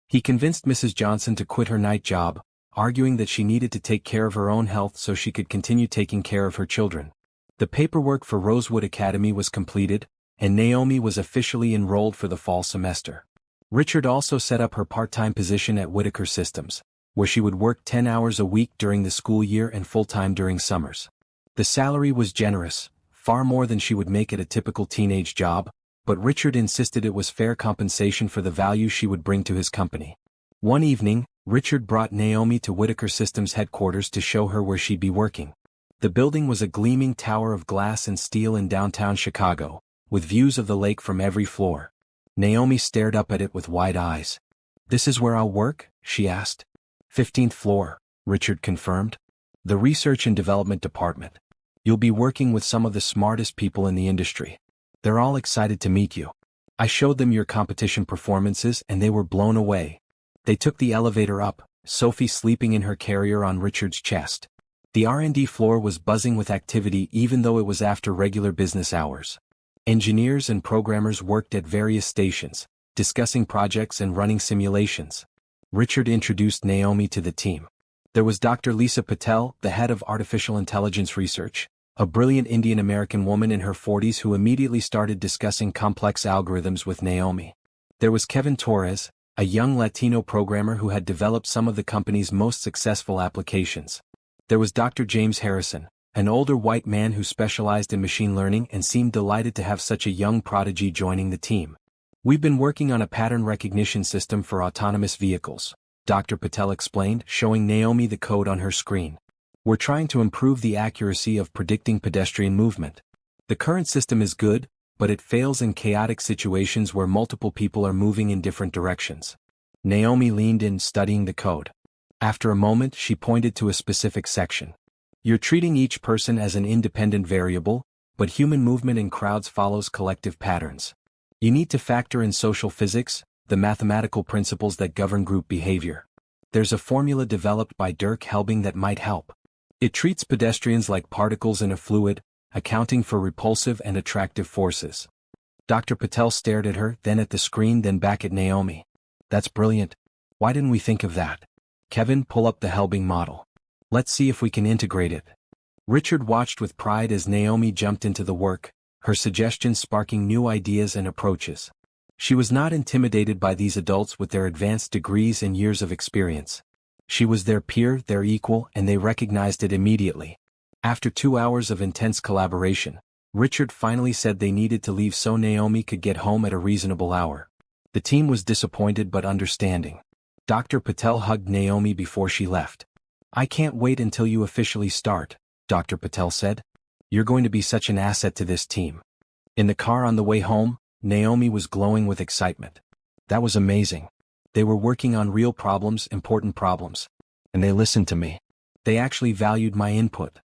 He convinced Mrs. Johnson to quit her night job, arguing that she needed to take care of her own health so she could continue taking care of her children. The paperwork for Rosewood Academy was completed, and Naomi was officially enrolled for the fall semester. Richard also set up her part-time position at Whittaker Systems, where she would work 10 hours a week during the school year and full-time during summers. The salary was generous, far more than she would make at a typical teenage job, but Richard insisted it was fair compensation for the value she would bring to his company. One evening, Richard brought Naomi to Whittaker Systems headquarters to show her where she'd be working. The building was a gleaming tower of glass and steel in downtown Chicago, with views of the lake from every floor. Naomi stared up at it with wide eyes. "This is where I'll work?" she asked. 15th floor, Richard confirmed. "The Research and Development Department. You'll be working with some of the smartest people in the industry. They're all excited to meet you. I showed them your competition performances and they were blown away." They took the elevator up, Sophie sleeping in her carrier on Richard's chest. The R&D floor was buzzing with activity even though it was after regular business hours. Engineers and programmers worked at various stations, discussing projects and running simulations. Richard introduced Naomi to the team. There was Dr. Lisa Patel, the head of artificial intelligence research, a brilliant Indian-American woman in her 40s who immediately started discussing complex algorithms with Naomi. There was Kevin Torres, a young Latino programmer who had developed some of the company's most successful applications. There was Dr. James Harrison, an older white man who specialized in machine learning and seemed delighted to have such a young prodigy joining the team. "We've been working on a pattern recognition system for autonomous vehicles," Dr. Patel explained, showing Naomi the code on her screen. "We're trying to improve the accuracy of predicting pedestrian movement. The current system is good, but it fails in chaotic situations where multiple people are moving in different directions." Naomi leaned in, studying the code. After a moment, she pointed to a specific section. "You're treating each person as an independent variable, but human movement in crowds follows collective patterns. You need to factor in social physics, the mathematical principles that govern group behavior. There's a formula developed by Dirk Helbing that might help. It treats pedestrians like particles in a fluid, accounting for repulsive and attractive forces." Dr. Patel stared at her, then at the screen, then back at Naomi. "That's brilliant. Why didn't we think of that? Kevin, pull up the Helbing model. Let's see if we can integrate it." Richard watched with pride as Naomi jumped into the work, her suggestions sparking new ideas and approaches. She was not intimidated by these adults with their advanced degrees and years of experience. She was their peer, their equal, and they recognized it immediately. After 2 hours of intense collaboration, Richard finally said they needed to leave so Naomi could get home at a reasonable hour. The team was disappointed but understanding. Dr. Patel hugged Naomi before she left. "I can't wait until you officially start," Dr. Patel said. "You're going to be such an asset to this team." In the car on the way home, Naomi was glowing with excitement. "That was amazing. They were working on real problems, important problems. And they listened to me. They actually valued my input."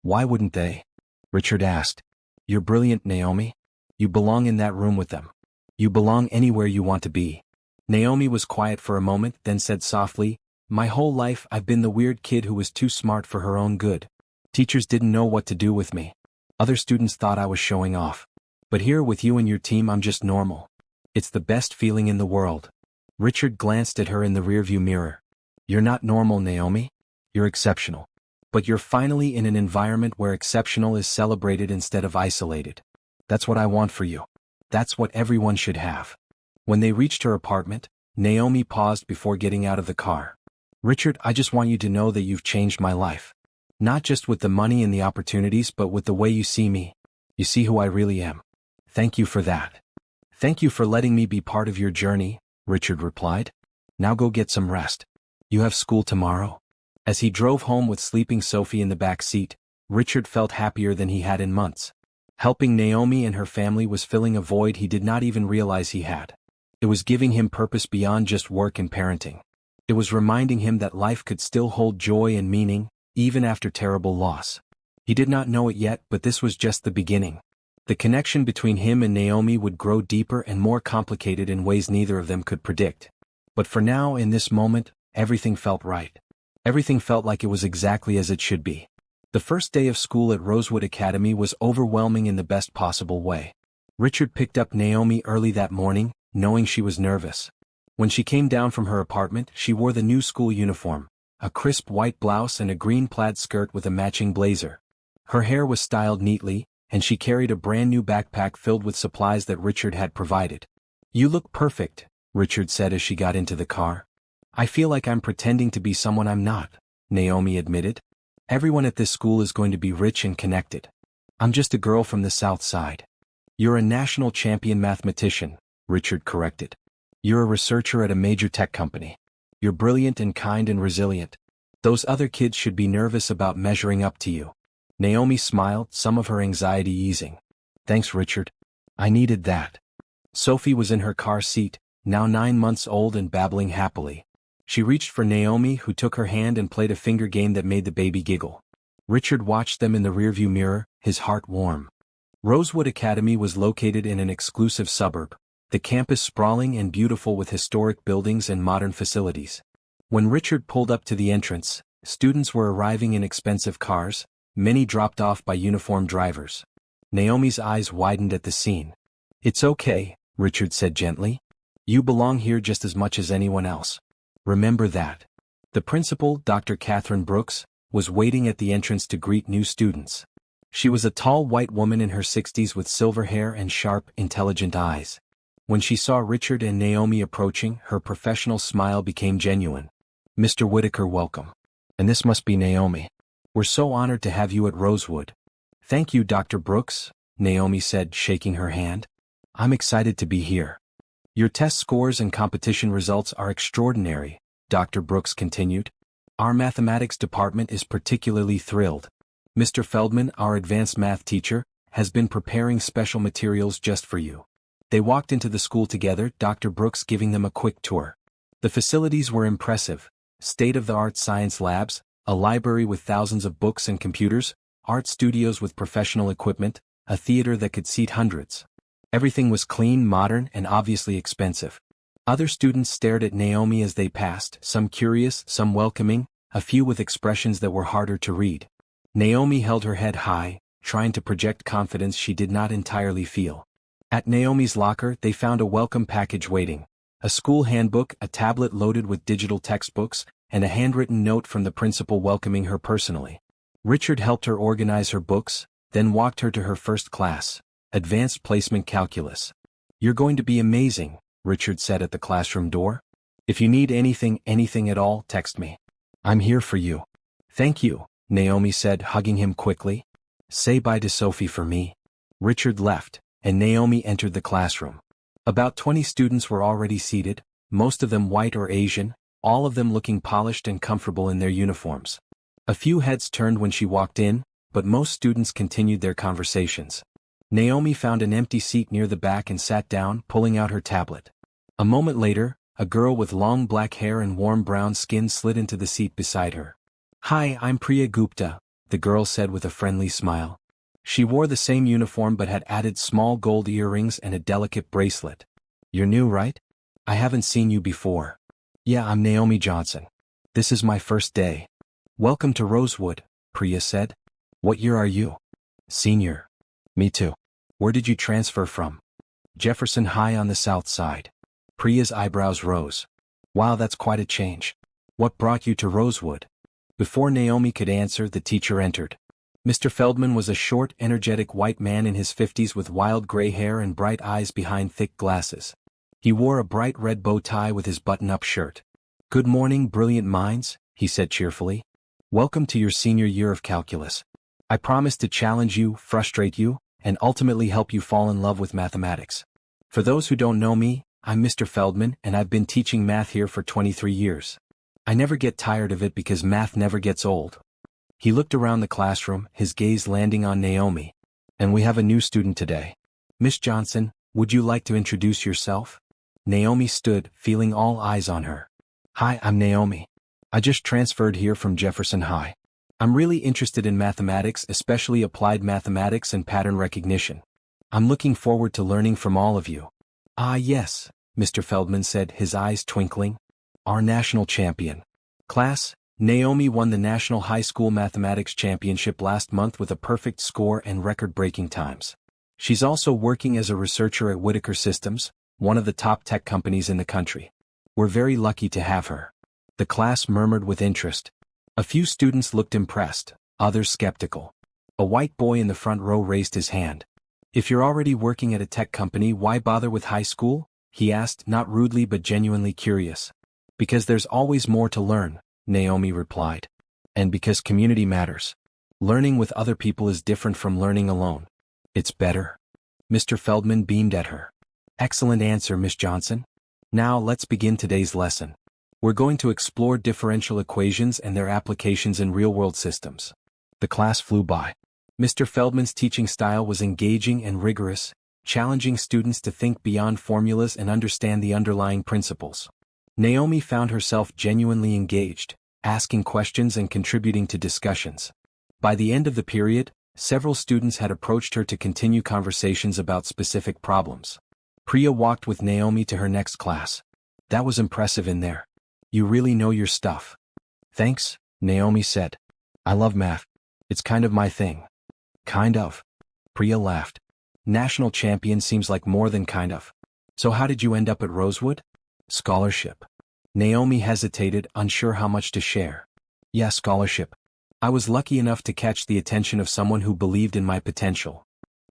"Why wouldn't they?" Richard asked. "You're brilliant, Naomi. You belong in that room with them. You belong anywhere you want to be." Naomi was quiet for a moment, then said softly, "My whole life I've been the weird kid who was too smart for her own good. Teachers didn't know what to do with me. Other students thought I was showing off. But here with you and your team I'm just normal. It's the best feeling in the world." Richard glanced at her in the rearview mirror. "You're not normal, Naomi. You're exceptional. But you're finally in an environment where exceptional is celebrated instead of isolated. That's what I want for you. That's what everyone should have." When they reached her apartment, Naomi paused before getting out of the car. "Richard, I just want you to know that you've changed my life. Not just with the money and the opportunities but with the way you see me. You see who I really am. Thank you for that. Thank you for letting me be part of your journey, Richard replied. Now go get some rest. You have school tomorrow. As he drove home with sleeping Sophie in the back seat, Richard felt happier than he had in months. Helping Naomi and her family was filling a void he did not even realize he had. It was giving him purpose beyond just work and parenting. It was reminding him that life could still hold joy and meaning, even after terrible loss. He did not know it yet, but this was just the beginning. The connection between him and Naomi would grow deeper and more complicated in ways neither of them could predict. But for now, in this moment, everything felt right. Everything felt like it was exactly as it should be. The first day of school at Rosewood Academy was overwhelming in the best possible way. Richard picked up Naomi early that morning, knowing she was nervous. When she came down from her apartment, she wore the new school uniform, a crisp white blouse and a green plaid skirt with a matching blazer. Her hair was styled neatly, and she carried a brand new backpack filled with supplies that Richard had provided. "You look perfect," Richard said as she got into the car. "I feel like I'm pretending to be someone I'm not," Naomi admitted. "Everyone at this school is going to be rich and connected. I'm just a girl from the South Side." "You're a national champion mathematician," Richard corrected. "You're a researcher at a major tech company. You're brilliant and kind and resilient. Those other kids should be nervous about measuring up to you." Naomi smiled, some of her anxiety easing. "Thanks, Richard. I needed that." Sophie was in her car seat, now 9 months old and babbling happily. She reached for Naomi, who took her hand and played a finger game that made the baby giggle. Richard watched them in the rearview mirror, his heart warm. Rosewood Academy was located in an exclusive suburb, the campus sprawling and beautiful with historic buildings and modern facilities. When Richard pulled up to the entrance, students were arriving in expensive cars, many dropped off by uniformed drivers. Naomi's eyes widened at the scene. "It's okay," Richard said gently. "You belong here just as much as anyone else. Remember that." The principal, Dr. Catherine Brooks, was waiting at the entrance to greet new students. She was a tall white woman in her 60s with silver hair and sharp, intelligent eyes. When she saw Richard and Naomi approaching, her professional smile became genuine. "Mr. Whitaker, welcome. And this must be Naomi. We're so honored to have you at Rosewood." "Thank you, Dr. Brooks," Naomi said, shaking her hand. "I'm excited to be here." "Your test scores and competition results are extraordinary," Dr. Brooks continued. "Our mathematics department is particularly thrilled. Mr. Feldman, our advanced math teacher, has been preparing special materials just for you." They walked into the school together, Dr. Brooks giving them a quick tour. The facilities were impressive: state-of-the-art science labs, a library with thousands of books and computers, art studios with professional equipment, a theater that could seat hundreds. Everything was clean, modern, and obviously expensive. Other students stared at Naomi as they passed, some curious, some welcoming, a few with expressions that were harder to read. Naomi held her head high, trying to project confidence she did not entirely feel. At Naomi's locker, they found a welcome package waiting: a school handbook, a tablet loaded with digital textbooks, and a handwritten note from the principal welcoming her personally. Richard helped her organize her books, then walked her to her first class, Advanced Placement Calculus. "You're going to be amazing," Richard said at the classroom door. "If you need anything at all, text me. I'm here for you." "Thank you," Naomi said, hugging him quickly. "Say bye to Sophie for me." Richard left, and Naomi entered the classroom. About 20 students were already seated, most of them white or Asian, all of them looking polished and comfortable in their uniforms. A few heads turned when she walked in, but most students continued their conversations. Naomi found an empty seat near the back and sat down, pulling out her tablet. A moment later, a girl with long black hair and warm brown skin slid into the seat beside her. "Hi, I'm Priya Gupta," the girl said with a friendly smile. She wore the same uniform but had added small gold earrings and a delicate bracelet. "You're new, right? I haven't seen you before." "Yeah, I'm Naomi Johnson. This is my first day." "Welcome to Rosewood," Priya said. "What year are you?" "Senior." "Me too. Where did you transfer from?" "Jefferson High on the South Side." Priya's eyebrows rose. "Wow, that's quite a change. What brought you to Rosewood?" Before Naomi could answer, the teacher entered. Mr. Feldman was a short, energetic white man in his 50s with wild gray hair and bright eyes behind thick glasses. He wore a bright red bow tie with his button-up shirt. "Good morning, brilliant minds," he said cheerfully. Welcome to your senior year of calculus. I promise to challenge you, frustrate you, and ultimately help you fall in love with mathematics. For those who don't know me, I'm Mr. Feldman and I've been teaching math here for 23 years. I never get tired of it because math never gets old. He looked around the classroom, his gaze landing on Naomi. And we have a new student today. Miss Johnson, would you like to introduce yourself? Naomi stood, feeling all eyes on her. Hi, I'm Naomi. I just transferred here from Jefferson High. I'm really interested in mathematics, especially applied mathematics and pattern recognition. I'm looking forward to learning from all of you. Ah yes, Mr. Feldman said, his eyes twinkling. Our national champion. Class, Naomi won the National High School Mathematics Championship last month with a perfect score and record-breaking times. She's also working as a researcher at Whittaker Systems, one of the top tech companies in the country. We're very lucky to have her. The class murmured with interest. A few students looked impressed, others skeptical. A white boy in the front row raised his hand. If you're already working at a tech company, why bother with high school? He asked, not rudely but genuinely curious. Because there's always more to learn, Naomi replied. And because community matters. Learning with other people is different from learning alone. It's better. Mr. Feldman beamed at her. Excellent answer, Miss Johnson. Now let's begin today's lesson. We're going to explore differential equations and their applications in real-world systems. The class flew by. Mr. Feldman's teaching style was engaging and rigorous, challenging students to think beyond formulas and understand the underlying principles. Naomi found herself genuinely engaged, asking questions and contributing to discussions. By the end of the period, several students had approached her to continue conversations about specific problems. Priya walked with Naomi to her next class. That was impressive in there. You really know your stuff. Thanks, Naomi said. I love math. It's kind of my thing. Kind of. Priya laughed. National champion seems like more than kind of. So how did you end up at Rosewood? Scholarship. Naomi hesitated, unsure how much to share. Yeah, scholarship. I was lucky enough to catch the attention of someone who believed in my potential.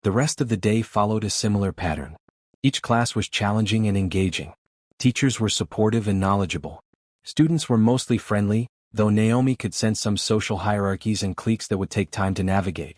The rest of the day followed a similar pattern. Each class was challenging and engaging. Teachers were supportive and knowledgeable. Students were mostly friendly, though Naomi could sense some social hierarchies and cliques that would take time to navigate.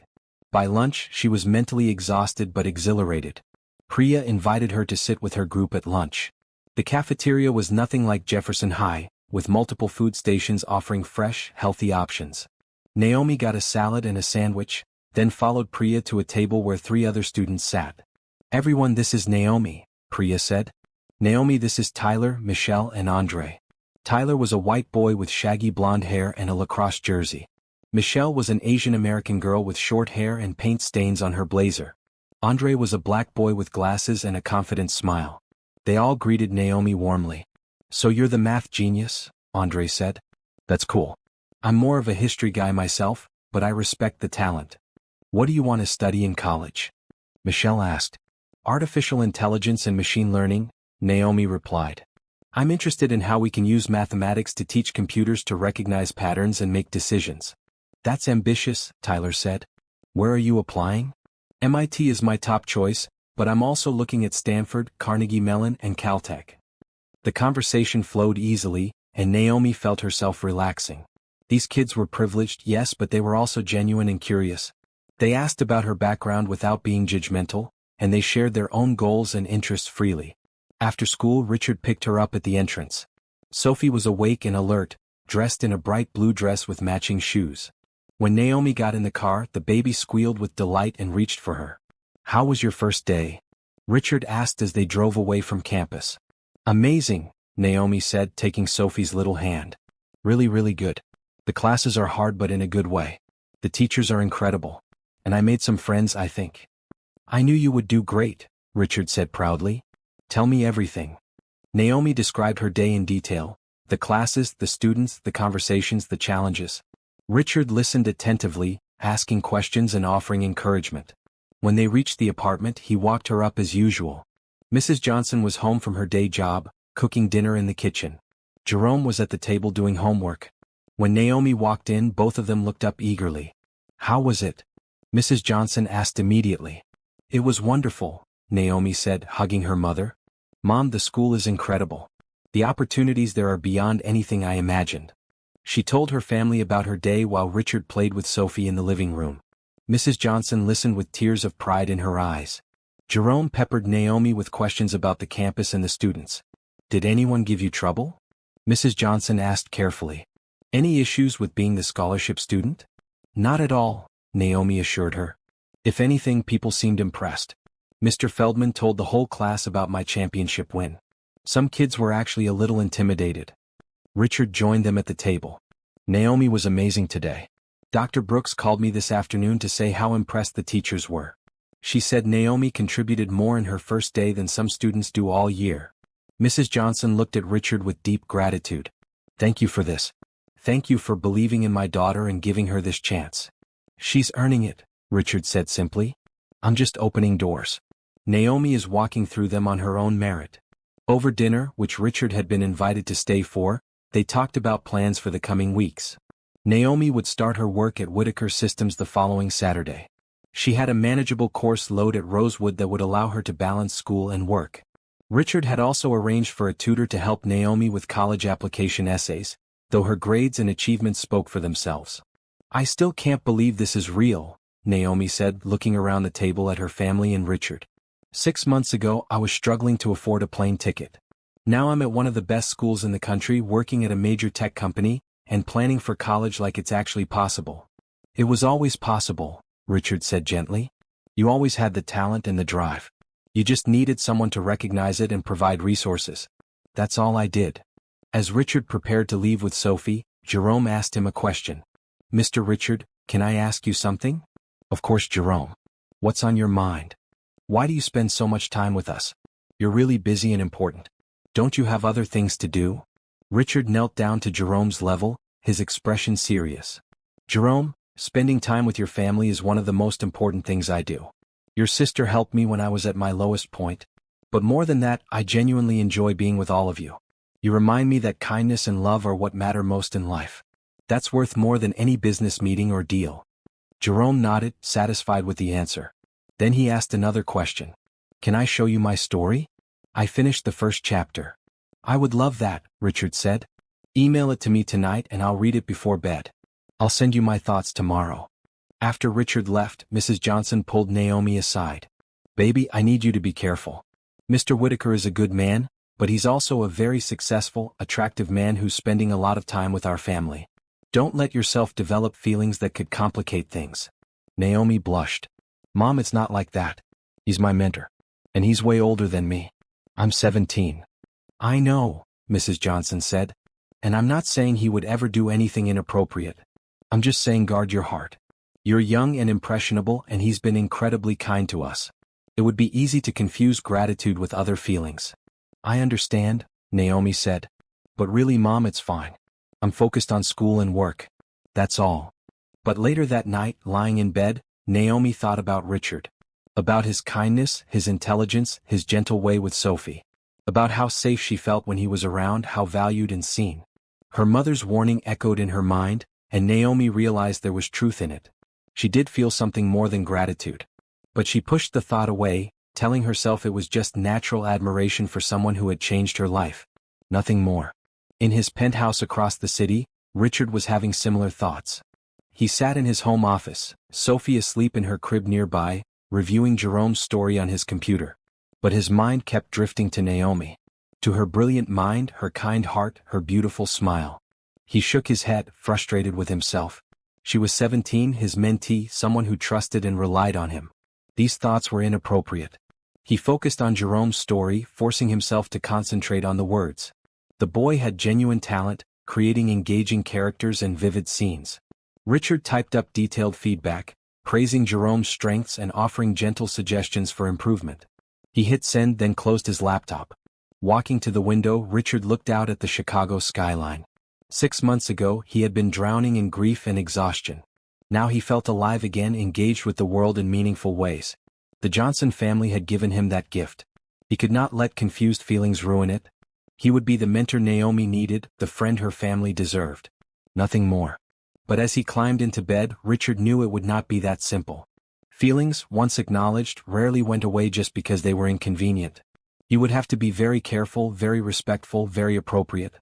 By lunch, she was mentally exhausted but exhilarated. Priya invited her to sit with her group at lunch. The cafeteria was nothing like Jefferson High, with multiple food stations offering fresh, healthy options. Naomi got a salad and a sandwich, then followed Priya to a table where 3 other students sat. Everyone, this is Naomi, Priya said. Naomi, this is Tyler, Michelle, and Andre. Tyler was a white boy with shaggy blonde hair and a lacrosse jersey. Michelle was an Asian American girl with short hair and paint stains on her blazer. Andre was a black boy with glasses and a confident smile. They all greeted Naomi warmly. So you're the math genius? Andre said. That's cool. I'm more of a history guy myself, but I respect the talent. What do you want to study in college? Michelle asked. Artificial intelligence and machine learning, Naomi replied. I'm interested in how we can use mathematics to teach computers to recognize patterns and make decisions. That's ambitious, Tyler said. Where are you applying? MIT is my top choice, but I'm also looking at Stanford, Carnegie Mellon, and Caltech. The conversation flowed easily, and Naomi felt herself relaxing. These kids were privileged, yes, but they were also genuine and curious. They asked about her background without being judgmental, and they shared their own goals and interests freely. After school, Richard picked her up at the entrance. Sophie was awake and alert, dressed in a bright blue dress with matching shoes. When Naomi got in the car, the baby squealed with delight and reached for her. How was your first day? Richard asked as they drove away from campus. Amazing, Naomi said, taking Sophie's little hand. Really, really good. The classes are hard but in a good way. The teachers are incredible. And I made some friends, I think. I knew you would do great, Richard said proudly. Tell me everything. Naomi described her day in detail, the classes, the students, the conversations, the challenges. Richard listened attentively, asking questions and offering encouragement. When they reached the apartment, he walked her up as usual. Mrs. Johnson was home from her day job, cooking dinner in the kitchen. Jerome was at the table doing homework. When Naomi walked in, both of them looked up eagerly. How was it? Mrs. Johnson asked immediately. It was wonderful, Naomi said, hugging her mother. Mom, the school is incredible. The opportunities there are beyond anything I imagined. She told her family about her day while Richard played with Sophie in the living room. Mrs. Johnson listened with tears of pride in her eyes. Jerome peppered Naomi with questions about the campus and the students. "Did anyone give you trouble?" Mrs. Johnson asked carefully. "Any issues with being the scholarship student?" "Not at all," Naomi assured her. "If anything, people seemed impressed. Mr. Feldman told the whole class about my championship win. Some kids were actually a little intimidated." Richard joined them at the table. "Naomi was amazing today. Dr. Brooks called me this afternoon to say how impressed the teachers were. She said Naomi contributed more in her first day than some students do all year." Mrs. Johnson looked at Richard with deep gratitude. "Thank you for this. Thank you for believing in my daughter and giving her this chance." "She's earning it," Richard said simply. "I'm just opening doors. Naomi is walking through them on her own merit." Over dinner, which Richard had been invited to stay for, they talked about plans for the coming weeks. Naomi would start her work at Whitaker Systems the following Saturday. She had a manageable course load at Rosewood that would allow her to balance school and work. Richard had also arranged for a tutor to help Naomi with college application essays, though her grades and achievements spoke for themselves. "I still can't believe this is real," Naomi said, looking around the table at her family and Richard. "6 months ago I was struggling to afford a plane ticket. Now I'm at one of the best schools in the country, working at a major tech company, and planning for college like it's actually possible." "It was always possible," Richard said gently. "You always had the talent and the drive. You just needed someone to recognize it and provide resources. That's all I did." As Richard prepared to leave with Sophie, Jerome asked him a question. "Mr. Richard, can I ask you something?" "Of course, Jerome. What's on your mind? Why do you spend so much time with us? You're really busy and important. Don't you have other things to do?" Richard knelt down to Jerome's level, his expression serious. "Jerome, spending time with your family is one of the most important things I do. Your sister helped me when I was at my lowest point. But more than that, I genuinely enjoy being with all of you. You remind me that kindness and love are what matter most in life. That's worth more than any business meeting or deal." Jerome nodded, satisfied with the answer. Then he asked another question. "Can I show you my story? I finished the first chapter." "I would love that," Richard said. "Email it to me tonight and I'll read it before bed. I'll send you my thoughts tomorrow." After Richard left, Mrs. Johnson pulled Naomi aside. "Baby, I need you to be careful. Mr. Whitaker is a good man, but he's also a very successful, attractive man who's spending a lot of time with our family. Don't let yourself develop feelings that could complicate things." Naomi blushed. "Mom, it's not like that. He's my mentor. And he's way older than me. I'm 17. "I know," Mrs. Johnson said. "And I'm not saying he would ever do anything inappropriate. I'm just saying guard your heart. You're young and impressionable, and he's been incredibly kind to us. It would be easy to confuse gratitude with other feelings." "I understand," Naomi said. "But really, Mom, it's fine. I'm focused on school and work. That's all." But later that night, lying in bed, Naomi thought about Richard. About his kindness, his intelligence, his gentle way with Sophie. About how safe she felt when he was around, how valued and seen. Her mother's warning echoed in her mind, and Naomi realized there was truth in it. She did feel something more than gratitude. But she pushed the thought away, telling herself it was just natural admiration for someone who had changed her life. Nothing more. In his penthouse across the city, Richard was having similar thoughts. He sat in his home office, Sophie asleep in her crib nearby, reviewing Jerome's story on his computer. But his mind kept drifting to Naomi. To her brilliant mind, her kind heart, her beautiful smile. He shook his head, frustrated with himself. She was 17, his mentee, someone who trusted and relied on him. These thoughts were inappropriate. He focused on Jerome's story, forcing himself to concentrate on the words. The boy had genuine talent, creating engaging characters and vivid scenes. Richard typed up detailed feedback, praising Jerome's strengths and offering gentle suggestions for improvement. He hit send, then closed his laptop. Walking to the window, Richard looked out at the Chicago skyline. 6 months ago, he had been drowning in grief and exhaustion. Now he felt alive again, engaged with the world in meaningful ways. The Johnson family had given him that gift. He could not let confused feelings ruin it. He would be the mentor Naomi needed, the friend her family deserved. Nothing more. But as he climbed into bed, Richard knew it would not be that simple. Feelings, once acknowledged, rarely went away just because they were inconvenient. He would have to be very careful, very respectful, very appropriate.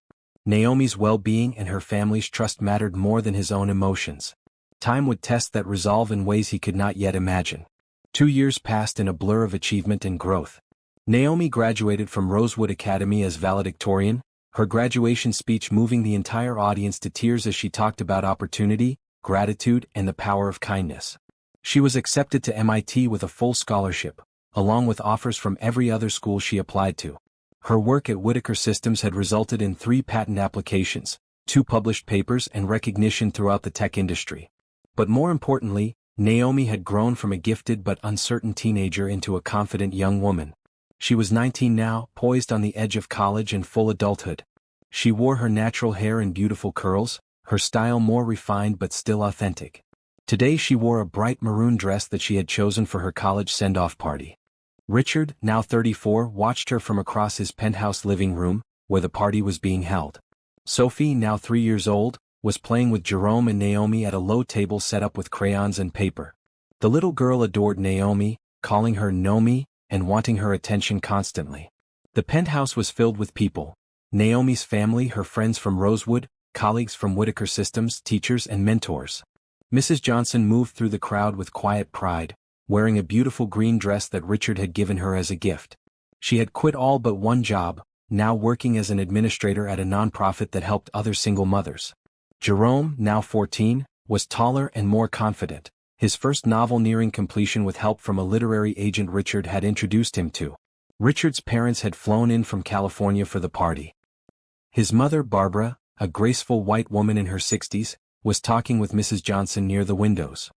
Naomi's well-being and her family's trust mattered more than his own emotions. Time would test that resolve in ways he could not yet imagine. 2 years passed in a blur of achievement and growth. Naomi graduated from Rosewood Academy as valedictorian, her graduation speech moving the entire audience to tears as she talked about opportunity, gratitude, and the power of kindness. She was accepted to MIT with a full scholarship, along with offers from every other school she applied to. Her work at Whittaker Systems had resulted in 3 patent applications, 2 published papers, and recognition throughout the tech industry. But more importantly, Naomi had grown from a gifted but uncertain teenager into a confident young woman. She was 19 now, poised on the edge of college and full adulthood. She wore her natural hair in beautiful curls, her style more refined but still authentic. Today she wore a bright maroon dress that she had chosen for her college send-off party. Richard, now 34, watched her from across his penthouse living room, where the party was being held. Sophie, now 3 years old, was playing with Jerome and Naomi at a low table set up with crayons and paper. The little girl adored Naomi, calling her Nomi, and wanting her attention constantly. The penthouse was filled with people: Naomi's family, her friends from Rosewood, colleagues from Whittaker Systems, teachers and mentors. Mrs. Johnson moved through the crowd with quiet pride, wearing a beautiful green dress that Richard had given her as a gift. She had quit all but one job, now working as an administrator at a nonprofit that helped other single mothers. Jerome, now 14, was taller and more confident, his first novel nearing completion with help from a literary agent Richard had introduced him to. Richard's parents had flown in from California for the party. His mother, Barbara, a graceful white woman in her 60s, was talking with Mrs. Johnson near the windows.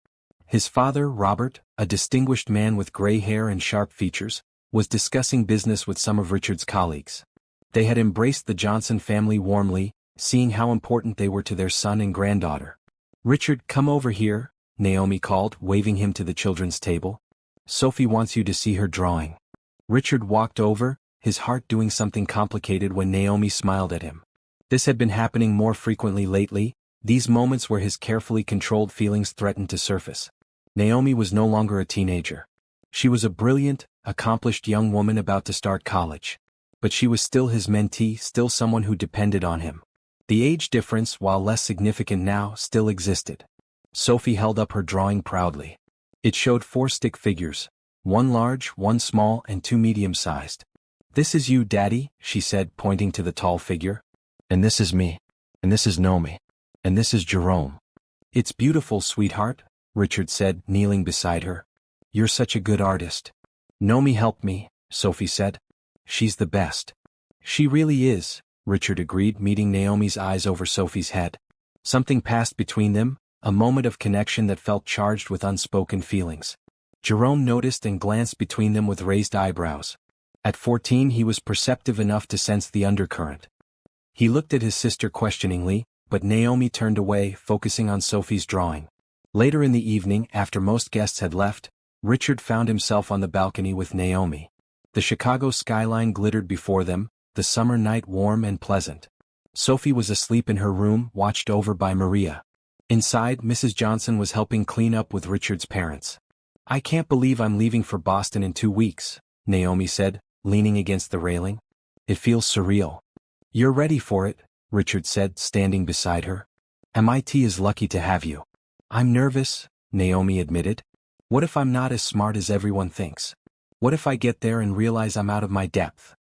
His father, Robert, a distinguished man with gray hair and sharp features, was discussing business with some of Richard's colleagues. They had embraced the Johnson family warmly, seeing how important they were to their son and granddaughter. "Richard, come over here," Naomi called, waving him to the children's table. "Sophie wants you to see her drawing." Richard walked over, his heart doing something complicated when Naomi smiled at him. This had been happening more frequently lately, these moments where his carefully controlled feelings threatened to surface. Naomi was no longer a teenager. She was a brilliant, accomplished young woman about to start college. But she was still his mentee, still someone who depended on him. The age difference, while less significant now, still existed. Sophie held up her drawing proudly. It showed 4 stick figures, 1 large, 1 small, and 2 medium-sized. "This is you, Daddy," she said, pointing to the tall figure. "And this is me. And this is Nomi. And this is Jerome." "It's beautiful, sweetheart," Richard said, kneeling beside her. "You're such a good artist." "Nomi helped me," Sophie said. "She's the best." "She really is," Richard agreed, meeting Naomi's eyes over Sophie's head. Something passed between them, a moment of connection that felt charged with unspoken feelings. Jerome noticed and glanced between them with raised eyebrows. At 14 he was perceptive enough to sense the undercurrent. He looked at his sister questioningly, but Naomi turned away, focusing on Sophie's drawing. Later in the evening, after most guests had left, Richard found himself on the balcony with Naomi. The Chicago skyline glittered before them, the summer night warm and pleasant. Sophie was asleep in her room, watched over by Maria. Inside, Mrs. Johnson was helping clean up with Richard's parents. "I can't believe I'm leaving for Boston in 2 weeks, Naomi said, leaning against the railing. "It feels surreal." "You're ready for it," Richard said, standing beside her. "MIT is lucky to have you." "I'm nervous," Naomi admitted. "What if I'm not as smart as everyone thinks? What if I get there and realize I'm out of my depth?"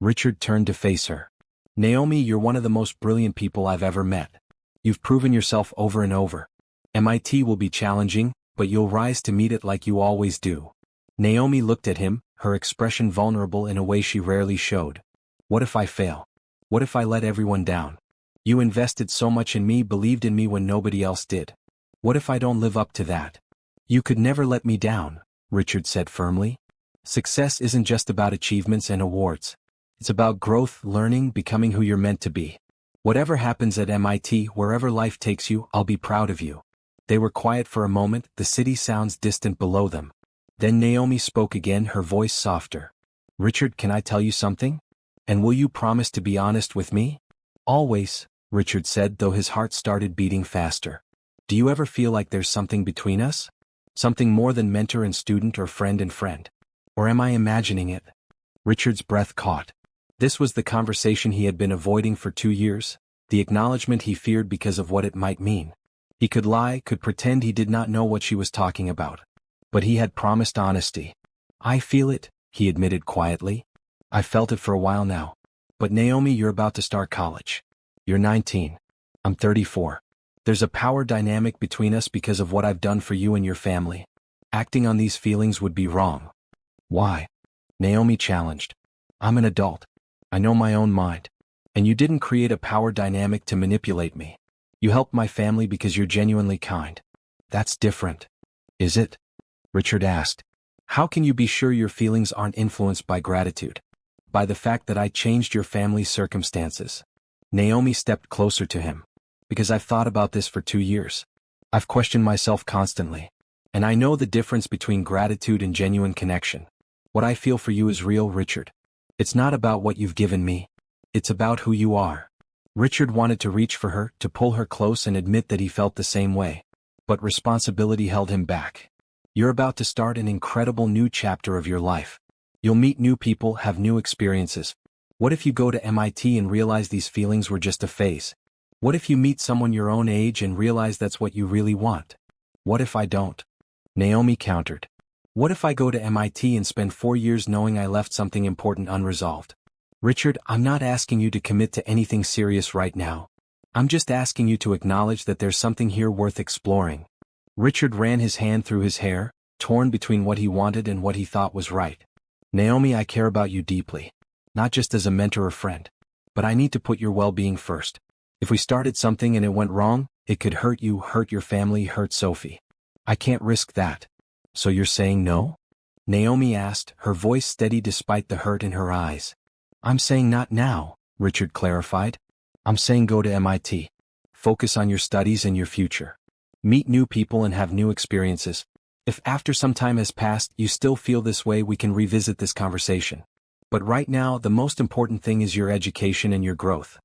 Richard turned to face her. "Naomi, you're one of the most brilliant people I've ever met. You've proven yourself over and over. MIT will be challenging, but you'll rise to meet it like you always do." Naomi looked at him, her expression vulnerable in a way she rarely showed. "What if I fail? What if I let everyone down? You invested so much in me, believed in me when nobody else did. What if I don't live up to that?" "You could never let me down," Richard said firmly. "Success isn't just about achievements and awards. It's about growth, learning, becoming who you're meant to be. Whatever happens at MIT, wherever life takes you, I'll be proud of you." They were quiet for a moment, the city sounds distant below them. Then Naomi spoke again, her voice softer. "Richard, can I tell you something? And will you promise to be honest with me?" "Always," Richard said, though his heart started beating faster. "Do you ever feel like there's something between us? Something more than mentor and student or friend and friend? Or am I imagining it?" Richard's breath caught. This was the conversation he had been avoiding for 2 years, the acknowledgement he feared because of what it might mean. He could lie, could pretend he did not know what she was talking about. But he had promised honesty. "I feel it," he admitted quietly. "I've felt it for a while now. But Naomi, you're about to start college. You're 19. I'm 34. There's a power dynamic between us because of what I've done for you and your family. Acting on these feelings would be wrong." "Why?" Naomi challenged. "I'm an adult. I know my own mind. And you didn't create a power dynamic to manipulate me. You helped my family because you're genuinely kind. That's different." "Is it?" Richard asked. "How can you be sure your feelings aren't influenced by gratitude? By the fact that I changed your family's circumstances?" Naomi stepped closer to him. "Because I've thought about this for 2 years. I've questioned myself constantly. And I know the difference between gratitude and genuine connection. What I feel for you is real, Richard. It's not about what you've given me. It's about who you are." Richard wanted to reach for her, to pull her close and admit that he felt the same way. But responsibility held him back. "You're about to start an incredible new chapter of your life. You'll meet new people, have new experiences. What if you go to MIT and realize these feelings were just a phase? What if you meet someone your own age and realize that's what you really want? What if I don't?" Naomi countered. "What if I go to MIT and spend 4 years knowing I left something important unresolved?" "Richard, I'm not asking you to commit to anything serious right now. I'm just asking you to acknowledge that there's something here worth exploring." Richard ran his hand through his hair, torn between what he wanted and what he thought was right. "Naomi, I care about you deeply. Not just as a mentor or friend. But I need to put your well-being first. If we started something and it went wrong, it could hurt you, hurt your family, hurt Sophie. I can't risk that." "So you're saying no?" Naomi asked, her voice steady despite the hurt in her eyes. "I'm saying not now," Richard clarified. "I'm saying go to MIT. Focus on your studies and your future. Meet new people and have new experiences. If after some time has passed you still feel this way, we can revisit this conversation. But right now the most important thing is your education and your growth.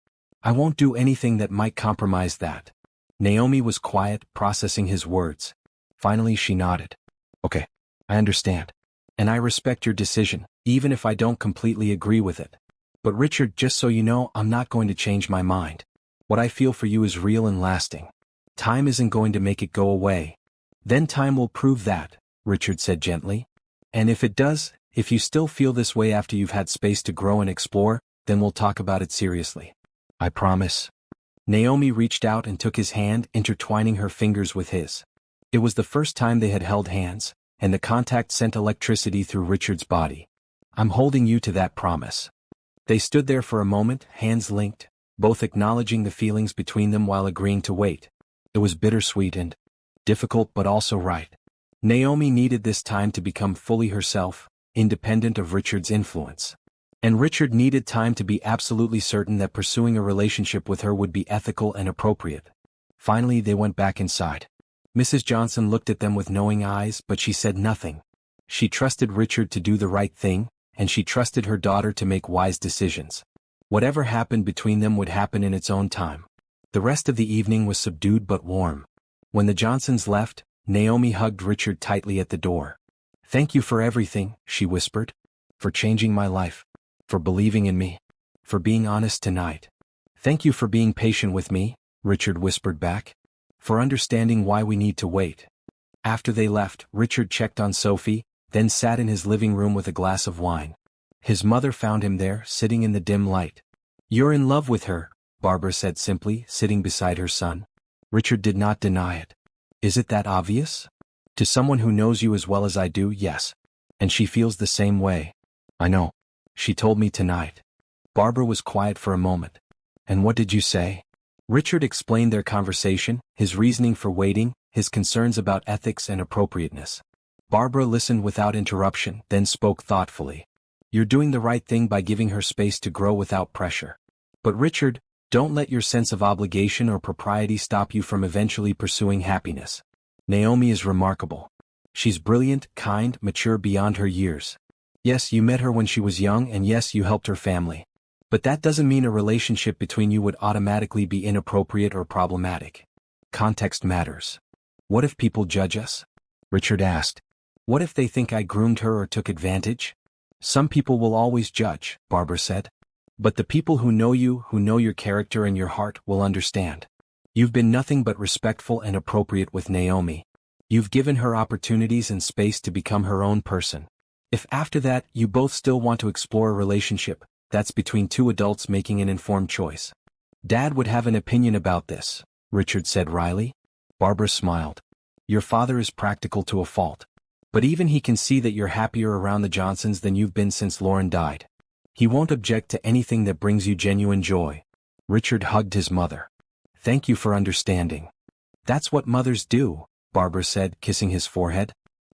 I won't do anything that might compromise that." Naomi was quiet, processing his words. Finally she nodded. "Okay, I understand. And I respect your decision, even if I don't completely agree with it. But Richard, just so you know, I'm not going to change my mind. What I feel for you is real and lasting. Time isn't going to make it go away." "Then time will prove that," Richard said gently. "And if it does, if you still feel this way after you've had space to grow and explore, then we'll talk about it seriously. I promise." Naomi reached out and took his hand, intertwining her fingers with his. It was the first time they had held hands, and the contact sent electricity through Richard's body. "I'm holding you to that promise." They stood there for a moment, hands linked, both acknowledging the feelings between them while agreeing to wait. It was bittersweet and difficult, but also right. Naomi needed this time to become fully herself, independent of Richard's influence. And Richard needed time to be absolutely certain that pursuing a relationship with her would be ethical and appropriate. Finally they went back inside. Mrs. Johnson looked at them with knowing eyes, but she said nothing. She trusted Richard to do the right thing, and she trusted her daughter to make wise decisions. Whatever happened between them would happen in its own time. The rest of the evening was subdued but warm. When the Johnsons left, Naomi hugged Richard tightly at the door. "Thank you for everything," she whispered. "For changing my life. For believing in me. For being honest tonight." "Thank you for being patient with me," Richard whispered back. "For understanding why we need to wait." After they left, Richard checked on Sophie, then sat in his living room with a glass of wine. His mother found him there, sitting in the dim light. "You're in love with her," Barbara said simply, sitting beside her son. Richard did not deny it. "Is it that obvious?" "To someone who knows you as well as I do, yes. And she feels the same way." "I know. She told me tonight." Barbara was quiet for a moment. "And what did you say?" Richard explained their conversation, his reasoning for waiting, his concerns about ethics and appropriateness. Barbara listened without interruption, then spoke thoughtfully. "You're doing the right thing by giving her space to grow without pressure. But Richard, don't let your sense of obligation or propriety stop you from eventually pursuing happiness. Naomi is remarkable. She's brilliant, kind, mature beyond her years. Yes, you met her when she was young, and yes, you helped her family. But that doesn't mean a relationship between you would automatically be inappropriate or problematic. Context matters." "What if people judge us?" Richard asked. "What if they think I groomed her or took advantage?" "Some people will always judge," Barbara said. But the people who know you, who know your character and your heart, will understand. You've been nothing but respectful and appropriate with Naomi. You've given her opportunities and space to become her own person. If after that you both still want to explore a relationship, that's between two adults making an informed choice. Dad would have an opinion about this, Richard said wryly. Barbara smiled. Your father is practical to a fault. But even he can see that you're happier around the Johnsons than you've been since Lauren died. He won't object to anything that brings you genuine joy. Richard hugged his mother. Thank you for understanding. That's what mothers do, Barbara said, kissing his forehead.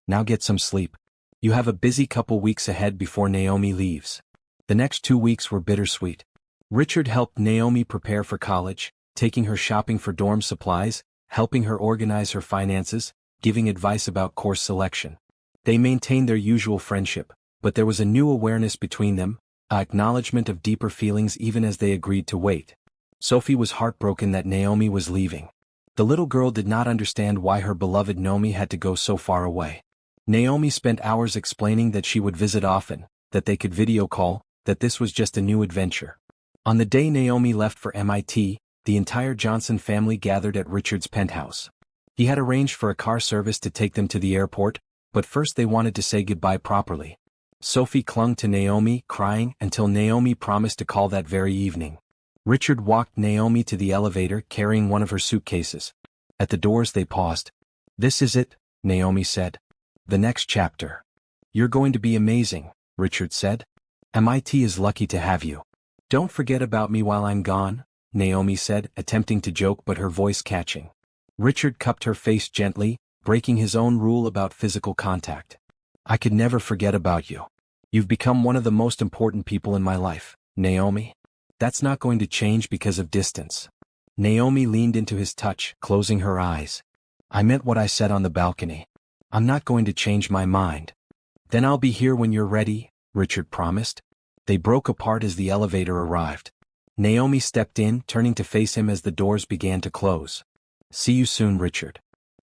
Now get some sleep. You have a busy couple weeks ahead before Naomi leaves. The next 2 weeks were bittersweet. Richard helped Naomi prepare for college, taking her shopping for dorm supplies, helping her organize her finances, giving advice about course selection. They maintained their usual friendship, but there was a new awareness between them, an acknowledgement of deeper feelings even as they agreed to wait. Sophie was heartbroken that Naomi was leaving. The little girl did not understand why her beloved Naomi had to go so far away. Naomi spent hours explaining that she would visit often, that they could video call, that this was just a new adventure. On the day Naomi left for MIT, the entire Johnson family gathered at Richard's penthouse. He had arranged for a car service to take them to the airport, but first they wanted to say goodbye properly. Sophie clung to Naomi, crying, until Naomi promised to call that very evening. Richard walked Naomi to the elevator carrying one of her suitcases. At the doors they paused. This is it, Naomi said. The next chapter. You're going to be amazing, Richard said. MIT is lucky to have you. Don't forget about me while I'm gone, Naomi said, attempting to joke but her voice catching. Richard cupped her face gently, breaking his own rule about physical contact. I could never forget about you. You've become one of the most important people in my life, Naomi. That's not going to change because of distance. Naomi leaned into his touch, closing her eyes. I meant what I said on the balcony. I'm not going to change my mind. Then I'll be here when you're ready, Richard promised. They broke apart as the elevator arrived. Naomi stepped in, turning to face him as the doors began to close. See you soon, Richard.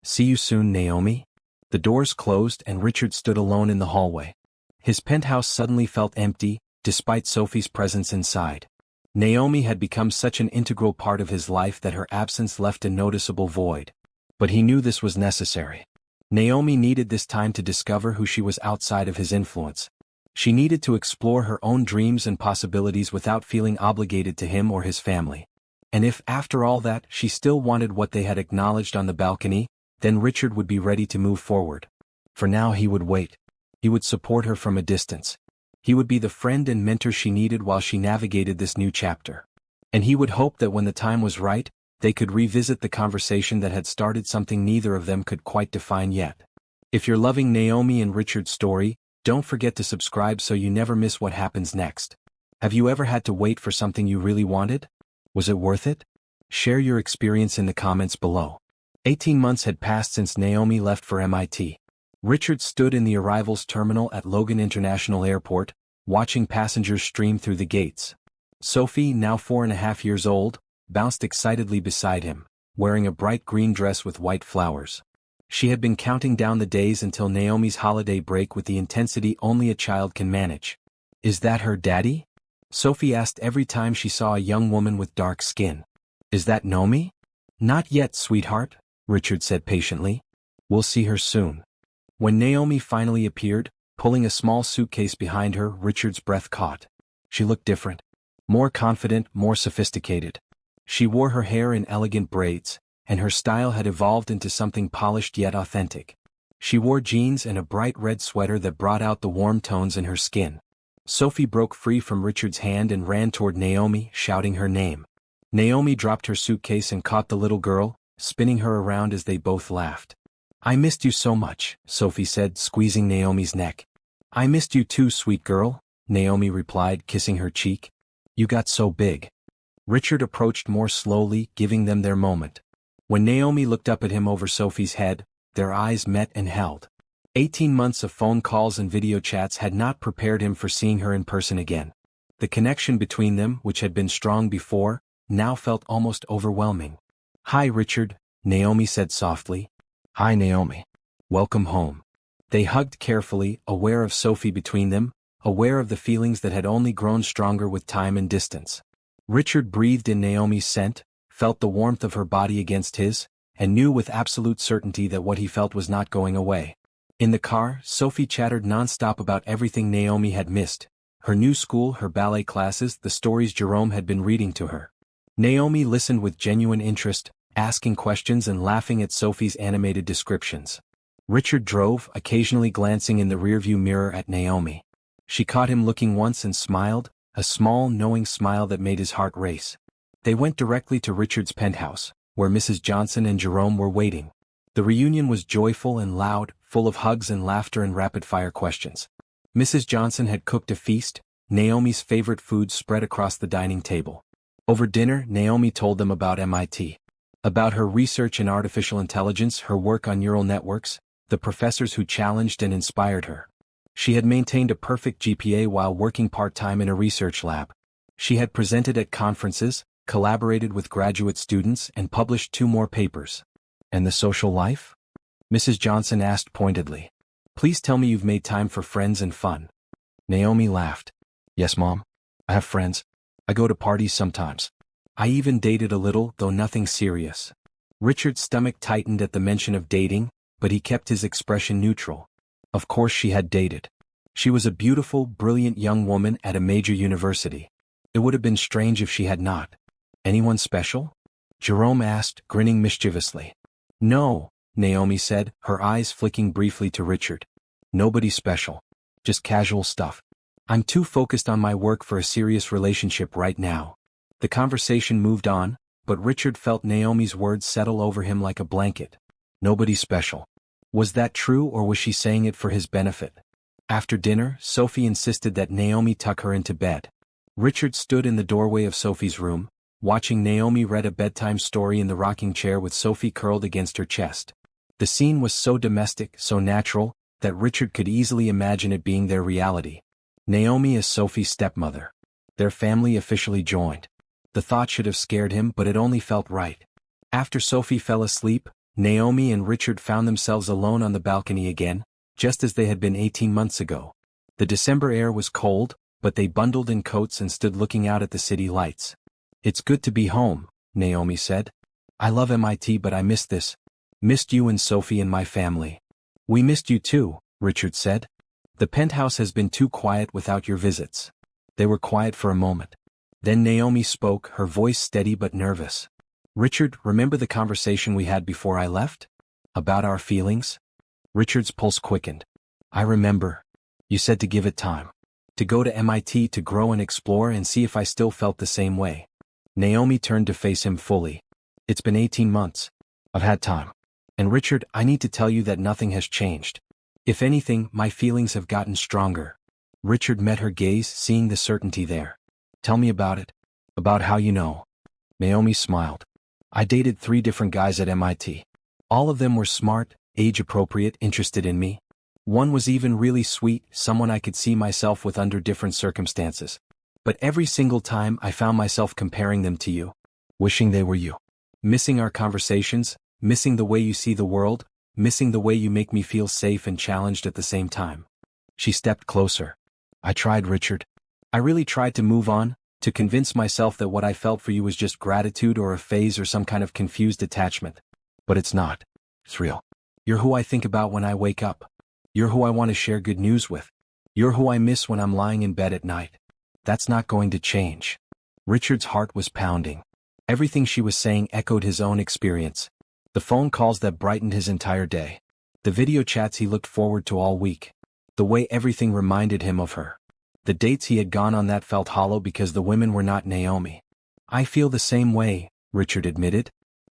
See you soon, Naomi. The doors closed and Richard stood alone in the hallway. His penthouse suddenly felt empty, despite Sophie's presence inside. Naomi had become such an integral part of his life that her absence left a noticeable void. But he knew this was necessary. Naomi needed this time to discover who she was outside of his influence. She needed to explore her own dreams and possibilities without feeling obligated to him or his family. And if, after all that, she still wanted what they had acknowledged on the balcony, then Richard would be ready to move forward. For now he would wait. He would support her from a distance. He would be the friend and mentor she needed while she navigated this new chapter. And he would hope that when the time was right, they could revisit the conversation that had started something neither of them could quite define yet. If you're loving Naomi and Richard's story, don't forget to subscribe so you never miss what happens next. Have you ever had to wait for something you really wanted? Was it worth it? Share your experience in the comments below. 18 months had passed since Naomi left for MIT. Richard stood in the arrivals terminal at Logan International Airport, watching passengers stream through the gates. Sophie, now 4.5 years old, bounced excitedly beside him, wearing a bright green dress with white flowers. She had been counting down the days until Naomi's holiday break with the intensity only a child can manage. Is that her daddy? Sophie asked every time she saw a young woman with dark skin. Is that Naomi? Not yet, sweetheart, Richard said patiently. We'll see her soon. When Naomi finally appeared, pulling a small suitcase behind her, Richard's breath caught. She looked different. More confident, more sophisticated. She wore her hair in elegant braids, and her style had evolved into something polished yet authentic. She wore jeans and a bright red sweater that brought out the warm tones in her skin. Sophie broke free from Richard's hand and ran toward Naomi, shouting her name. Naomi dropped her suitcase and caught the little girl, spinning her around as they both laughed. I missed you so much, Sophie said, squeezing Naomi's neck. I missed you too, sweet girl, Naomi replied, kissing her cheek. You got so big. Richard approached more slowly, giving them their moment. When Naomi looked up at him over Sophie's head, their eyes met and held. 18 months of phone calls and video chats had not prepared him for seeing her in person again. The connection between them, which had been strong before, now felt almost overwhelming. Hi, Richard, Naomi said softly. Hi, Naomi. Welcome home. They hugged carefully, aware of Sophie between them, aware of the feelings that had only grown stronger with time and distance. Richard breathed in Naomi's scent, felt the warmth of her body against his, and knew with absolute certainty that what he felt was not going away. In the car, Sophie chattered nonstop about everything Naomi had missed: her new school, her ballet classes, the stories Jerome had been reading to her. Naomi listened with genuine interest, asking questions and laughing at Sophie's animated descriptions. Richard drove, occasionally glancing in the rearview mirror at Naomi. She caught him looking once and smiled, a small, knowing smile that made his heart race. They went directly to Richard's penthouse, where Mrs. Johnson and Jerome were waiting. The reunion was joyful and loud, full of hugs and laughter and rapid-fire questions. Mrs. Johnson had cooked a feast, Naomi's favorite food spread across the dining table. Over dinner, Naomi told them about MIT. About her research in artificial intelligence, her work on neural networks, the professors who challenged and inspired her. She had maintained a perfect GPA while working part-time in a research lab. She had presented at conferences, collaborated with graduate students, and published 2 more papers. And the social life? Mrs. Johnson asked pointedly. Please tell me you've made time for friends and fun. Naomi laughed. Yes, Mom. I have friends. I go to parties sometimes. I even dated a little, though nothing serious. Richard's stomach tightened at the mention of dating, but he kept his expression neutral. Of course she had dated. She was a beautiful, brilliant young woman at a major university. It would have been strange if she had not. Anyone special? Jerome asked, grinning mischievously. No, Naomi said, her eyes flicking briefly to Richard. Nobody special. Just casual stuff. I'm too focused on my work for a serious relationship right now. The conversation moved on, but Richard felt Naomi's words settle over him like a blanket. Nobody special. Was that true, or was she saying it for his benefit? After dinner, Sophie insisted that Naomi tuck her into bed. Richard stood in the doorway of Sophie's room, watching Naomi read a bedtime story in the rocking chair with Sophie curled against her chest. The scene was so domestic, so natural, that Richard could easily imagine it being their reality. Naomi as Sophie's stepmother. Their family officially joined. The thought should have scared him, but it only felt right. After Sophie fell asleep, Naomi and Richard found themselves alone on the balcony again, just as they had been 18 months ago. The December air was cold, but they bundled in coats and stood looking out at the city lights. It's good to be home, Naomi said. I love MIT, but I miss this. Missed you and Sophie and my family. We missed you too, Richard said. The penthouse has been too quiet without your visits. They were quiet for a moment. Then Naomi spoke, her voice steady but nervous. Richard, remember the conversation we had before I left? About our feelings? Richard's pulse quickened. I remember. You said to give it time. To go to MIT to grow and explore and see if I still felt the same way. Naomi turned to face him fully. It's been 18 months. I've had time. And Richard, I need to tell you that nothing has changed. If anything, my feelings have gotten stronger. Richard met her gaze, seeing the certainty there. Tell me about it. About how you know. Naomi smiled. I dated 3 different guys at MIT. All of them were smart, age-appropriate, interested in me. One was even really sweet, someone I could see myself with under different circumstances. But every single time I found myself comparing them to you. Wishing they were you. Missing our conversations, missing the way you see the world, missing the way you make me feel safe and challenged at the same time. She stepped closer. I tried, Richard. I really tried to move on, to convince myself that what I felt for you was just gratitude or a phase or some kind of confused attachment. But it's not. It's real. You're who I think about when I wake up. You're who I want to share good news with. You're who I miss when I'm lying in bed at night. That's not going to change. Richard's heart was pounding. Everything she was saying echoed his own experience. The phone calls that brightened his entire day. The video chats he looked forward to all week. The way everything reminded him of her. The dates he had gone on that felt hollow because the women were not Naomi. I feel the same way, Richard admitted.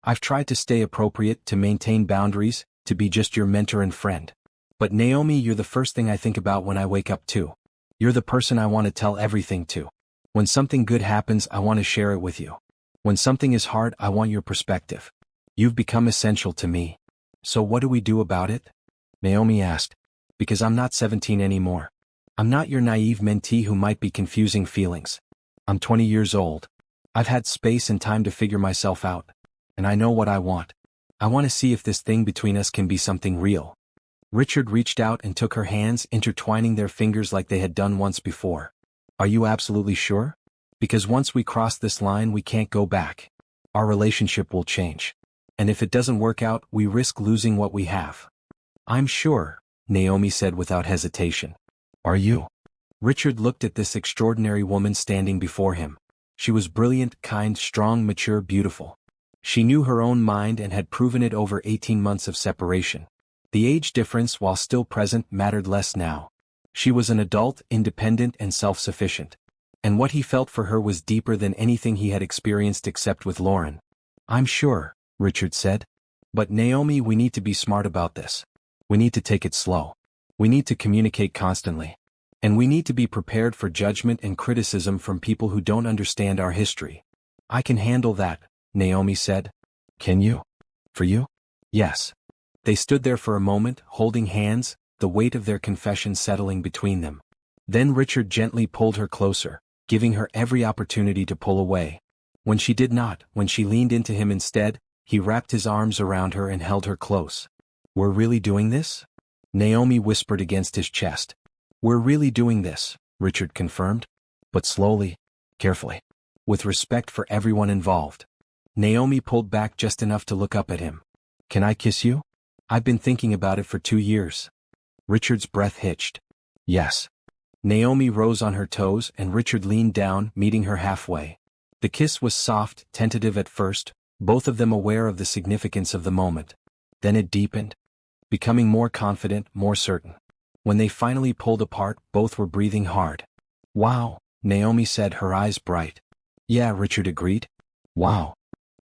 I've tried to stay appropriate, to maintain boundaries, to be just your mentor and friend. But Naomi, you're the first thing I think about when I wake up too. You're the person I want to tell everything to. When something good happens, I want to share it with you. When something is hard, I want your perspective. You've become essential to me. So what do we do about it? Naomi asked. Because I'm not 17 anymore. I'm not your naive mentee who might be confusing feelings. I'm 20 years old. I've had space and time to figure myself out. And I know what I want. I want to see if this thing between us can be something real. Richard reached out and took her hands, intertwining their fingers like they had done once before. Are you absolutely sure? Because once we cross this line we can't go back. Our relationship will change. And if it doesn't work out, we risk losing what we have. I'm sure, Naomi said without hesitation. Are you? Richard looked at this extraordinary woman standing before him. She was brilliant, kind, strong, mature, beautiful. She knew her own mind and had proven it over 18 months of separation. The age difference, while still present, mattered less now. She was an adult, independent and self-sufficient. And what he felt for her was deeper than anything he had experienced except with Lauren. I'm sure, Richard said. But Naomi, we need to be smart about this. We need to take it slow. We need to communicate constantly. And we need to be prepared for judgment and criticism from people who don't understand our history. I can handle that, Naomi said. Can you? For you? Yes. They stood there for a moment, holding hands, the weight of their confession settling between them. Then Richard gently pulled her closer, giving her every opportunity to pull away. When she did not, when she leaned into him instead, he wrapped his arms around her and held her close. We're really doing this? Naomi whispered against his chest. We're really doing this, Richard confirmed. But slowly, carefully, with respect for everyone involved. Naomi pulled back just enough to look up at him. Can I kiss you? I've been thinking about it for 2 years. Richard's breath hitched. Yes. Naomi rose on her toes and Richard leaned down, meeting her halfway. The kiss was soft, tentative at first, both of them aware of the significance of the moment. Then it deepened, becoming more confident, more certain. When they finally pulled apart, both were breathing hard. Wow, Naomi said, her eyes bright. Yeah, Richard agreed. Wow.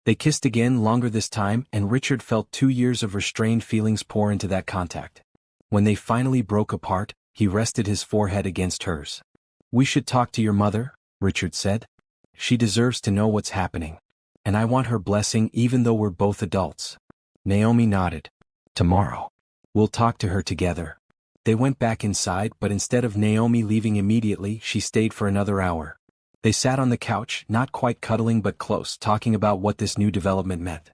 They kissed again, longer this time, and Richard felt 2 years of restrained feelings pour into that contact. When they finally broke apart, he rested his forehead against hers. We should talk to your mother, Richard said. She deserves to know what's happening. And I want her blessing even though we're both adults. Naomi nodded. Tomorrow. We'll talk to her together. They went back inside, but instead of Naomi leaving immediately, she stayed for another hour. They sat on the couch, not quite cuddling but close, talking about what this new development meant.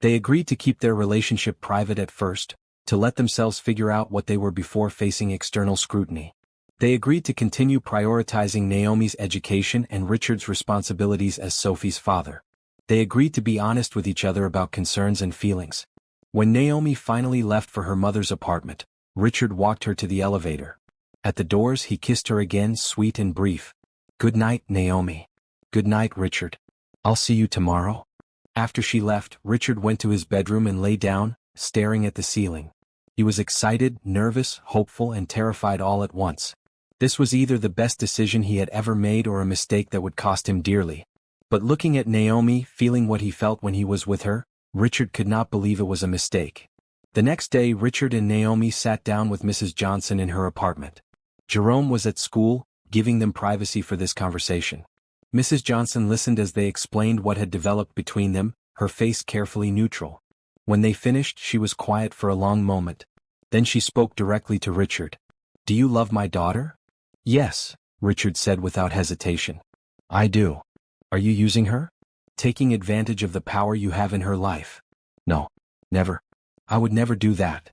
They agreed to keep their relationship private at first, to let themselves figure out what they were before facing external scrutiny. They agreed to continue prioritizing Naomi's education and Richard's responsibilities as Sophie's father. They agreed to be honest with each other about concerns and feelings. When Naomi finally left for her mother's apartment, Richard walked her to the elevator. At the doors he kissed her again, sweet and brief. Good night, Naomi. Good night, Richard. I'll see you tomorrow. After she left, Richard went to his bedroom and lay down, staring at the ceiling. He was excited, nervous, hopeful, and terrified all at once. This was either the best decision he had ever made or a mistake that would cost him dearly. But looking at Naomi, feeling what he felt when he was with her, Richard could not believe it was a mistake. The next day, Richard and Naomi sat down with Mrs. Johnson in her apartment. Jerome was at school, giving them privacy for this conversation. Mrs. Johnson listened as they explained what had developed between them, her face carefully neutral. When they finished, she was quiet for a long moment. Then she spoke directly to Richard. Do you love my daughter? Yes, Richard said without hesitation. I do. Are you using her? Taking advantage of the power you have in her life? No. Never. I would never do that.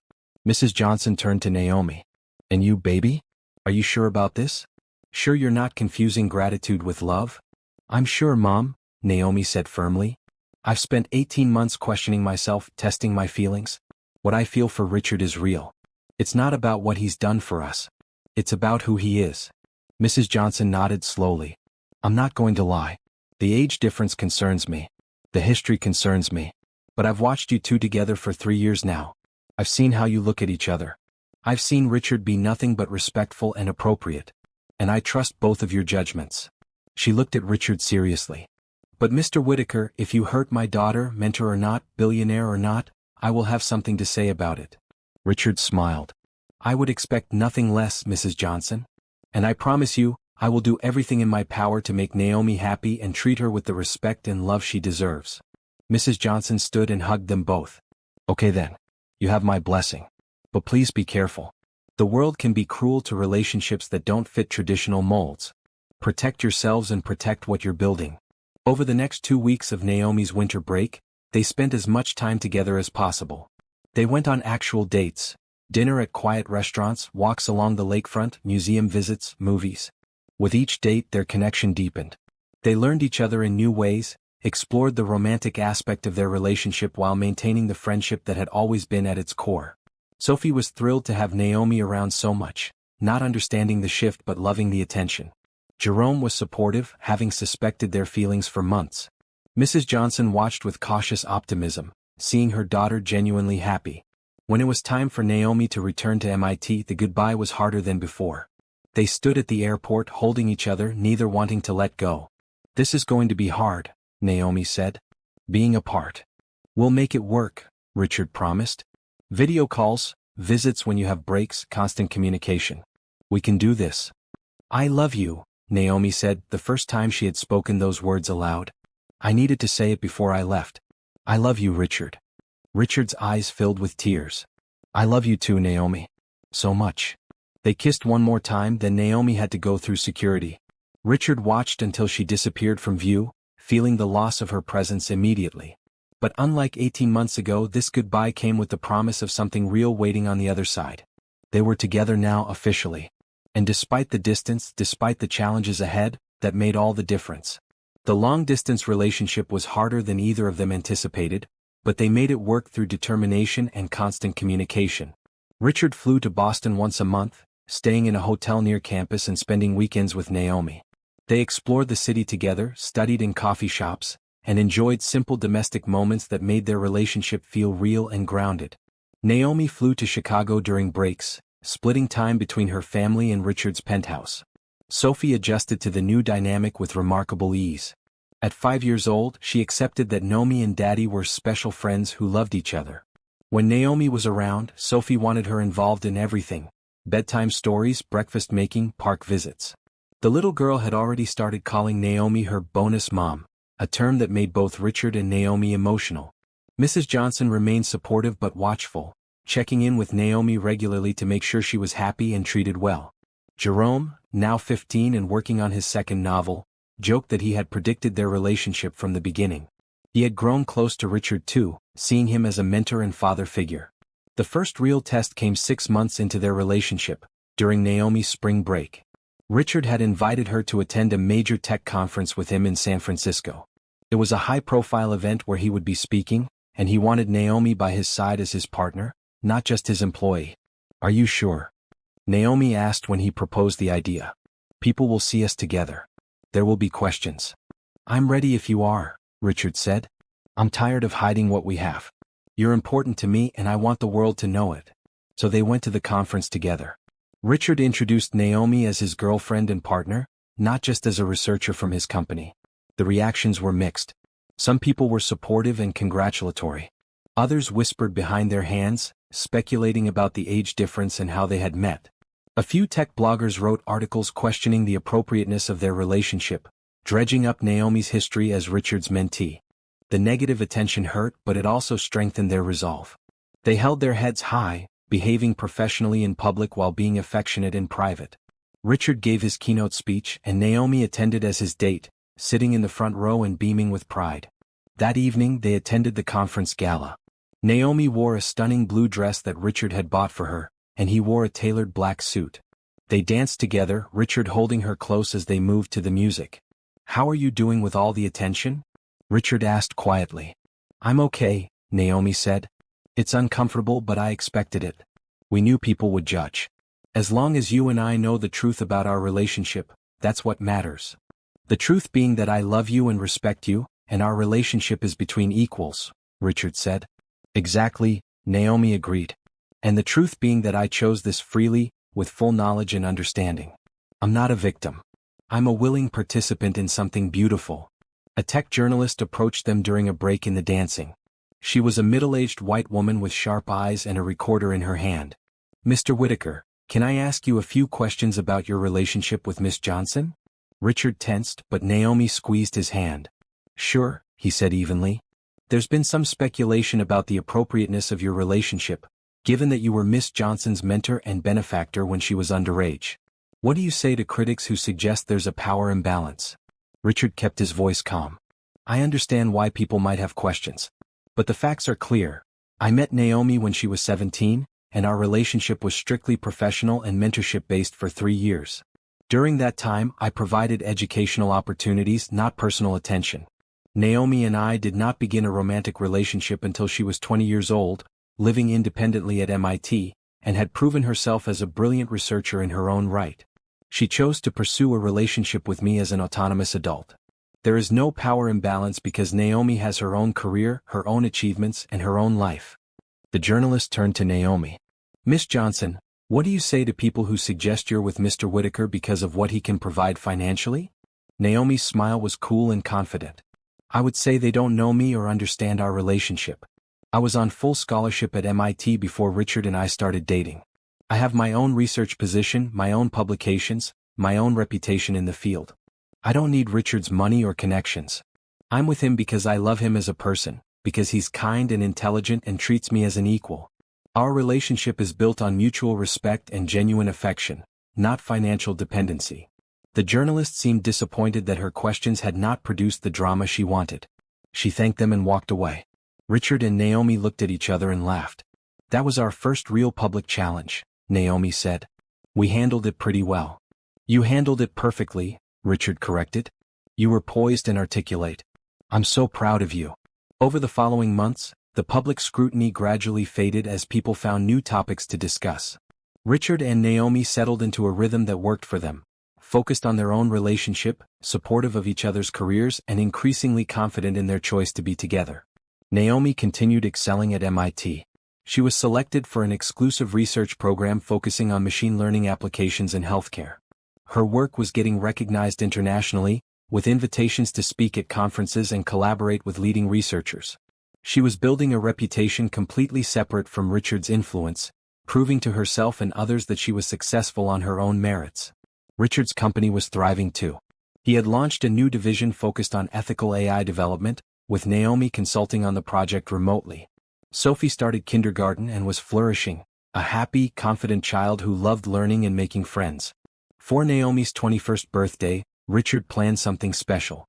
Mrs. Johnson turned to Naomi. And you, baby? Are you sure about this? Sure you're not confusing gratitude with love? I'm sure, Mom, Naomi said firmly. I've spent 18 months questioning myself, testing my feelings. What I feel for Richard is real. It's not about what he's done for us. It's about who he is. Mrs. Johnson nodded slowly. I'm not going to lie. The age difference concerns me. The history concerns me. But I've watched you two together for 3 years now. I've seen how you look at each other. I've seen Richard be nothing but respectful and appropriate. And I trust both of your judgments. She looked at Richard seriously. But Mr. Whitaker, if you hurt my daughter, mentor or not, billionaire or not, I will have something to say about it. Richard smiled. I would expect nothing less, Mrs. Johnson. And I promise you, I will do everything in my power to make Naomi happy and treat her with the respect and love she deserves. Mrs. Johnson stood and hugged them both. Okay then. You have my blessing. But please be careful. The world can be cruel to relationships that don't fit traditional molds. Protect yourselves and protect what you're building. Over the next 2 weeks of Naomi's winter break, they spent as much time together as possible. They went on actual dates, Dinner at quiet restaurants, walks along the lakefront, museum visits, movies. With each date their connection deepened. They learned each other in new ways, explored the romantic aspect of their relationship while maintaining the friendship that had always been at its core. Sophie was thrilled to have Naomi around so much, not understanding the shift but loving the attention. Jerome was supportive, having suspected their feelings for months. Mrs. Johnson watched with cautious optimism, seeing her daughter genuinely happy. When it was time for Naomi to return to MIT, the goodbye was harder than before. They stood at the airport holding each other, neither wanting to let go. "This is going to be hard," Naomi said. "Being apart. We'll make it work," Richard promised. "Video calls, visits when you have breaks, constant communication. We can do this." "I love you," Naomi said, the first time she had spoken those words aloud. "I needed to say it before I left. I love you, Richard." Richard's eyes filled with tears. "I love you too, Naomi. So much." They kissed one more time, then Naomi had to go through security. Richard watched until she disappeared from view, feeling the loss of her presence immediately. But unlike 18 months ago, this goodbye came with the promise of something real waiting on the other side. They were together now officially. And despite the distance, despite the challenges ahead, that made all the difference. The long-distance relationship was harder than either of them anticipated, but they made it work through determination and constant communication. Richard flew to Boston once a month, staying in a hotel near campus and spending weekends with Naomi. They explored the city together, studied in coffee shops, and enjoyed simple domestic moments that made their relationship feel real and grounded. Naomi flew to Chicago during breaks, splitting time between her family and Richard's penthouse. Sophie adjusted to the new dynamic with remarkable ease. At 5 years old, she accepted that Naomi and Daddy were special friends who loved each other. When Naomi was around, Sophie wanted her involved in everything: bedtime stories, breakfast making, park visits. The little girl had already started calling Naomi her bonus mom, a term that made both Richard and Naomi emotional. Mrs. Johnson remained supportive but watchful, checking in with Naomi regularly to make sure she was happy and treated well. Jerome, now 15 and working on his second novel, joked that he had predicted their relationship from the beginning. He had grown close to Richard too, seeing him as a mentor and father figure. The first real test came 6 months into their relationship, during Naomi's spring break. Richard had invited her to attend a major tech conference with him in San Francisco. It was a high-profile event where he would be speaking, and he wanted Naomi by his side as his partner, not just his employee. "Are you sure?" Naomi asked when he proposed the idea. "People will see us together. There will be questions." "I'm ready if you are," Richard said. "I'm tired of hiding what we have. You're important to me and I want the world to know it." So they went to the conference together. Richard introduced Naomi as his girlfriend and partner, not just as a researcher from his company. The reactions were mixed. Some people were supportive and congratulatory. Others whispered behind their hands, speculating about the age difference and how they had met. A few tech bloggers wrote articles questioning the appropriateness of their relationship, dredging up Naomi's history as Richard's mentee. The negative attention hurt, but it also strengthened their resolve. They held their heads high, behaving professionally in public while being affectionate in private. Richard gave his keynote speech, and Naomi attended as his date, sitting in the front row and beaming with pride. That evening they attended the conference gala. Naomi wore a stunning blue dress that Richard had bought for her, and he wore a tailored black suit. They danced together, Richard holding her close as they moved to the music. "How are you doing with all the attention?" Richard asked quietly. "I'm okay," Naomi said. "It's uncomfortable, but I expected it. We knew people would judge. As long as you and I know the truth about our relationship, that's what matters. The truth being that I love you and respect you, and our relationship is between equals," Richard said. "Exactly," Naomi agreed. "And the truth being that I chose this freely, with full knowledge and understanding. I'm not a victim. I'm a willing participant in something beautiful." A tech journalist approached them during a break in the dancing. She was a middle-aged white woman with sharp eyes and a recorder in her hand. "Mr. Whitaker, can I ask you a few questions about your relationship with Miss Johnson?" Richard tensed, but Naomi squeezed his hand. "Sure," he said evenly. "There's been some speculation about the appropriateness of your relationship, given that you were Miss Johnson's mentor and benefactor when she was underage. What do you say to critics who suggest there's a power imbalance?" Richard kept his voice calm. "I understand why people might have questions. But the facts are clear. I met Naomi when she was 17, and our relationship was strictly professional and mentorship-based for 3 years. During that time, I provided educational opportunities, not personal attention. Naomi and I did not begin a romantic relationship until she was 20 years old, living independently at MIT, and had proven herself as a brilliant researcher in her own right. She chose to pursue a relationship with me as an autonomous adult. There is no power imbalance because Naomi has her own career, her own achievements, and her own life. The journalist turned to Naomi. Miss Johnson, what do you say to people who suggest you're with Mr. Whitaker because of what he can provide financially? Naomi's smile was cool and confident. I would say they don't know me or understand our relationship. I was on full scholarship at MIT before Richard and I started dating. I have my own research position, my own publications, my own reputation in the field. I don't need Richard's money or connections. I'm with him because I love him as a person, because he's kind and intelligent and treats me as an equal. Our relationship is built on mutual respect and genuine affection, not financial dependency. The journalist seemed disappointed that her questions had not produced the drama she wanted. She thanked them and walked away. Richard and Naomi looked at each other and laughed. That was our first real public challenge, Naomi said. We handled it pretty well. You handled it perfectly, Richard corrected. You were poised and articulate. I'm so proud of you. Over the following months, the public scrutiny gradually faded as people found new topics to discuss. Richard and Naomi settled into a rhythm that worked for them, focused on their own relationship, supportive of each other's careers, and increasingly confident in their choice to be together. Naomi continued excelling at MIT. She was selected for an exclusive research program focusing on machine learning applications in healthcare. Her work was getting recognized internationally, with invitations to speak at conferences and collaborate with leading researchers. She was building a reputation completely separate from Richard's influence, proving to herself and others that she was successful on her own merits. Richard's company was thriving too. He had launched a new division focused on ethical AI development, with Naomi consulting on the project remotely. Sophie started kindergarten and was flourishing, a happy, confident child who loved learning and making friends. For Naomi's 21st birthday, Richard planned something special.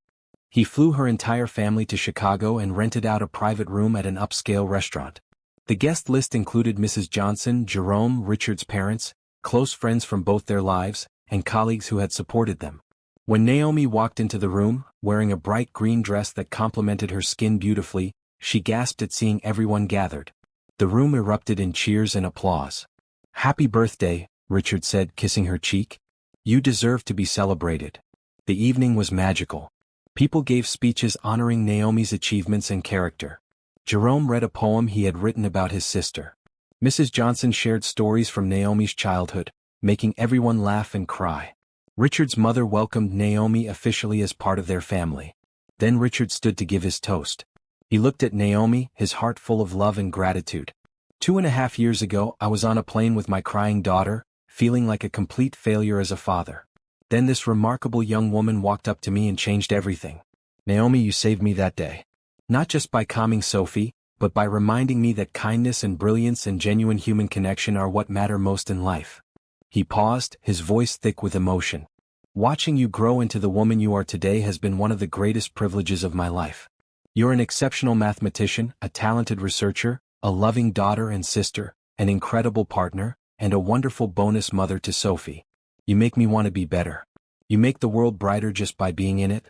He flew her entire family to Chicago and rented out a private room at an upscale restaurant. The guest list included Mrs. Johnson, Jerome, Richard's parents, close friends from both their lives, and colleagues who had supported them. When Naomi walked into the room, wearing a bright green dress that complemented her skin beautifully, she gasped at seeing everyone gathered. The room erupted in cheers and applause. "Happy birthday," Richard said, kissing her cheek. "You deserve to be celebrated." The evening was magical. People gave speeches honoring Naomi's achievements and character. Jerome read a poem he had written about his sister. Mrs. Johnson shared stories from Naomi's childhood, making everyone laugh and cry. Richard's mother welcomed Naomi officially as part of their family. Then Richard stood to give his toast. He looked at Naomi, his heart full of love and gratitude. 2.5 years ago, I was on a plane with my crying daughter, feeling like a complete failure as a father. Then this remarkable young woman walked up to me and changed everything. Naomi, you saved me that day. Not just by calming Sophie, but by reminding me that kindness and brilliance and genuine human connection are what matter most in life. He paused, his voice thick with emotion. Watching you grow into the woman you are today has been one of the greatest privileges of my life. You're an exceptional mathematician, a talented researcher, a loving daughter and sister, an incredible partner, and a wonderful bonus mother to Sophie. You make me want to be better. You make the world brighter just by being in it.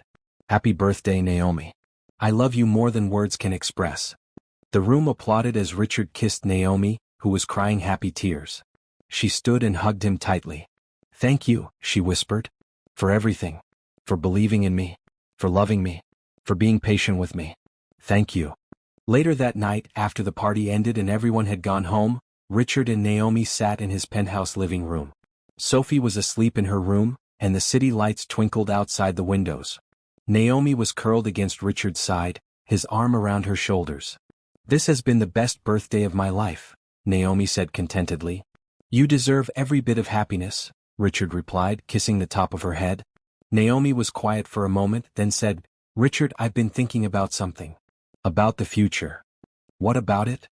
Happy birthday, Naomi. I love you more than words can express. The room applauded as Richard kissed Naomi, who was crying happy tears. She stood and hugged him tightly. "Thank you," she whispered. "For everything. For believing in me. For loving me. For being patient with me. Thank you." Later that night, after the party ended and everyone had gone home, Richard and Naomi sat in his penthouse living room. Sophie was asleep in her room, and the city lights twinkled outside the windows. Naomi was curled against Richard's side, his arm around her shoulders. "This has been the best birthday of my life," Naomi said contentedly. "You deserve every bit of happiness," Richard replied, kissing the top of her head. Naomi was quiet for a moment, then said, "Richard, I've been thinking about something. About the future." "What about it?"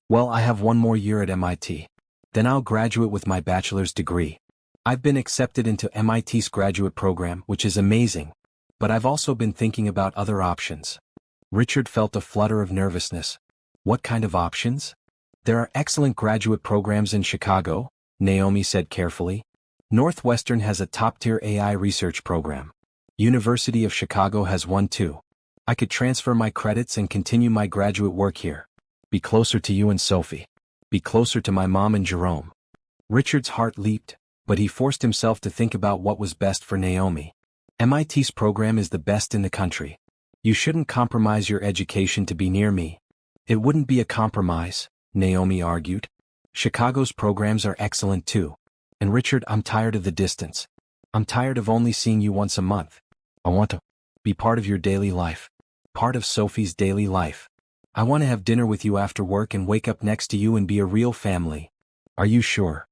"Well, I have one more year at MIT. Then I'll graduate with my bachelor's degree. I've been accepted into MIT's graduate program, which is amazing. But I've also been thinking about other options." Richard felt a flutter of nervousness. "What kind of options?" There are excellent graduate programs in Chicago, Naomi said carefully. Northwestern has a top-tier AI research program. University of Chicago has one too. I could transfer my credits and continue my graduate work here. Be closer to you and Sophie. Be closer to my mom and Jerome. Richard's heart leaped, but he forced himself to think about what was best for Naomi. MIT's program is the best in the country. You shouldn't compromise your education to be near me. It wouldn't be a compromise, Naomi argued. Chicago's programs are excellent too. And Richard, I'm tired of the distance. I'm tired of only seeing you once a month. I want to be part of your daily life. Part of Sophie's daily life. I want to have dinner with you after work and wake up next to you and be a real family. Are you sure?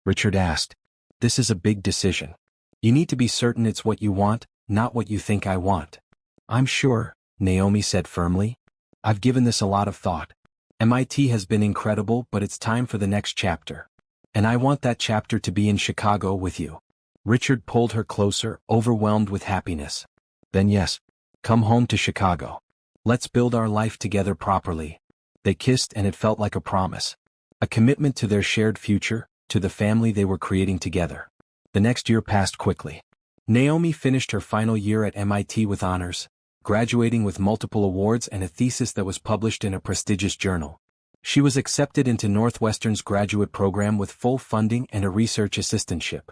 Richard asked. This is a big decision. You need to be certain it's what you want, not what you think I want. I'm sure, Naomi said firmly. I've given this a lot of thought. MIT has been incredible, but it's time for the next chapter. And I want that chapter to be in Chicago with you. Richard pulled her closer, overwhelmed with happiness. Then yes, come home to Chicago. Let's build our life together properly. They kissed and it felt like a promise. A commitment to their shared future, to the family they were creating together. The next year passed quickly. Naomi finished her final year at MIT with honors, graduating with multiple awards and a thesis that was published in a prestigious journal. She was accepted into Northwestern's graduate program with full funding and a research assistantship.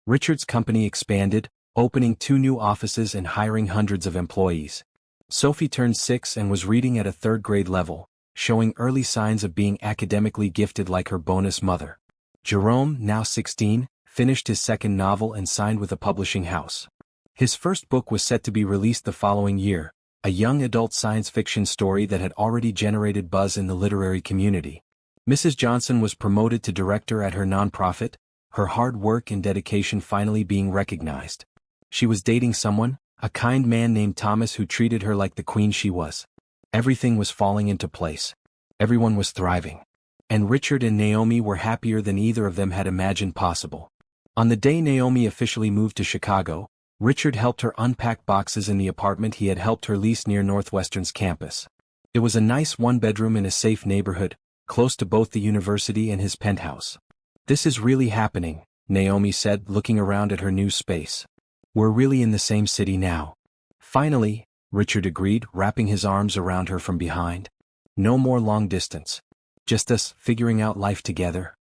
Richard's company expanded, opening 2 new offices and hiring hundreds of employees. Sophie turned 6 and was reading at a 3rd grade level, showing early signs of being academically gifted like her bonus mother. Jerome, now 16, finished his 2nd novel and signed with a publishing house. His first book was set to be released the following year, a young adult science fiction story that had already generated buzz in the literary community. Mrs. Johnson was promoted to director at her nonprofit, her hard work and dedication finally being recognized. She was dating someone, a kind man named Thomas who treated her like the queen she was. Everything was falling into place. Everyone was thriving. And Richard and Naomi were happier than either of them had imagined possible. On the day Naomi officially moved to Chicago, Richard helped her unpack boxes in the apartment he had helped her lease near Northwestern's campus. It was a nice 1-bedroom in a safe neighborhood, close to both the university and his penthouse. This is really happening, Naomi said, looking around at her new space. We're really in the same city now. Finally, Richard agreed, wrapping his arms around her from behind. No more long distance. Just us figuring out life together.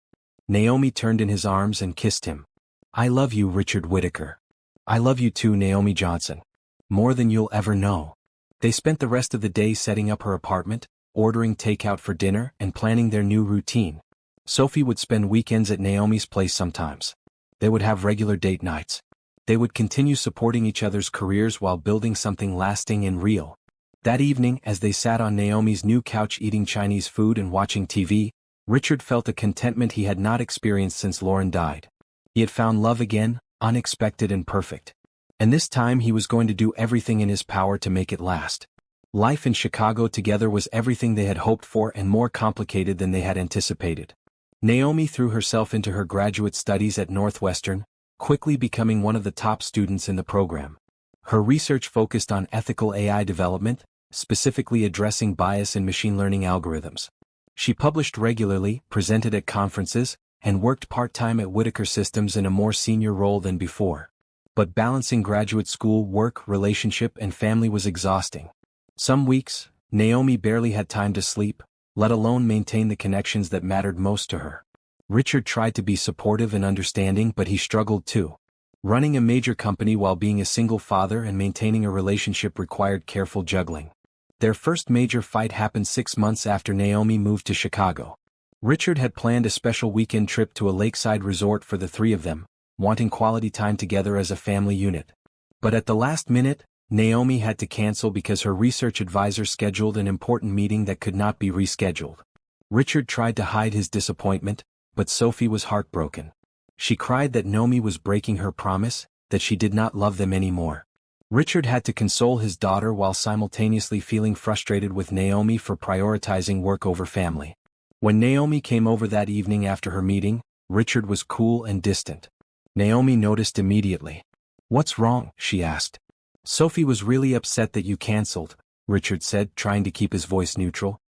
Naomi turned in his arms and kissed him. I love you, Richard Whittaker. I love you too, Naomi Johnson. More than you'll ever know. They spent the rest of the day setting up her apartment, ordering takeout for dinner and planning their new routine. Sophie would spend weekends at Naomi's place sometimes. They would have regular date nights. They would continue supporting each other's careers while building something lasting and real. That evening, as they sat on Naomi's new couch eating Chinese food and watching TV, Richard felt a contentment he had not experienced since Lauren died. He had found love again, unexpected and perfect. And this time he was going to do everything in his power to make it last. Life in Chicago together was everything they had hoped for and more complicated than they had anticipated. Naomi threw herself into her graduate studies at Northwestern, quickly becoming one of the top students in the program. Her research focused on ethical AI development, specifically addressing bias in machine learning algorithms. She published regularly, presented at conferences, and worked part-time at Whittaker Systems in a more senior role than before. But balancing graduate school, work, relationship, and family was exhausting. Some weeks, Naomi barely had time to sleep, let alone maintain the connections that mattered most to her. Richard tried to be supportive and understanding, but he struggled too. Running a major company while being a single father and maintaining a relationship required careful juggling. Their first major fight happened 6 months after Naomi moved to Chicago. Richard had planned a special weekend trip to a lakeside resort for the 3 of them, wanting quality time together as a family unit. But at the last minute, Naomi had to cancel because her research advisor scheduled an important meeting that could not be rescheduled. Richard tried to hide his disappointment, but Sophie was heartbroken. She cried that Naomi was breaking her promise, that she did not love them anymore. Richard had to console his daughter while simultaneously feeling frustrated with Naomi for prioritizing work over family. When Naomi came over that evening after her meeting, Richard was cool and distant. Naomi noticed immediately. "What's wrong?" she asked. "Sophie was really upset that you canceled," Richard said, trying to keep his voice neutral.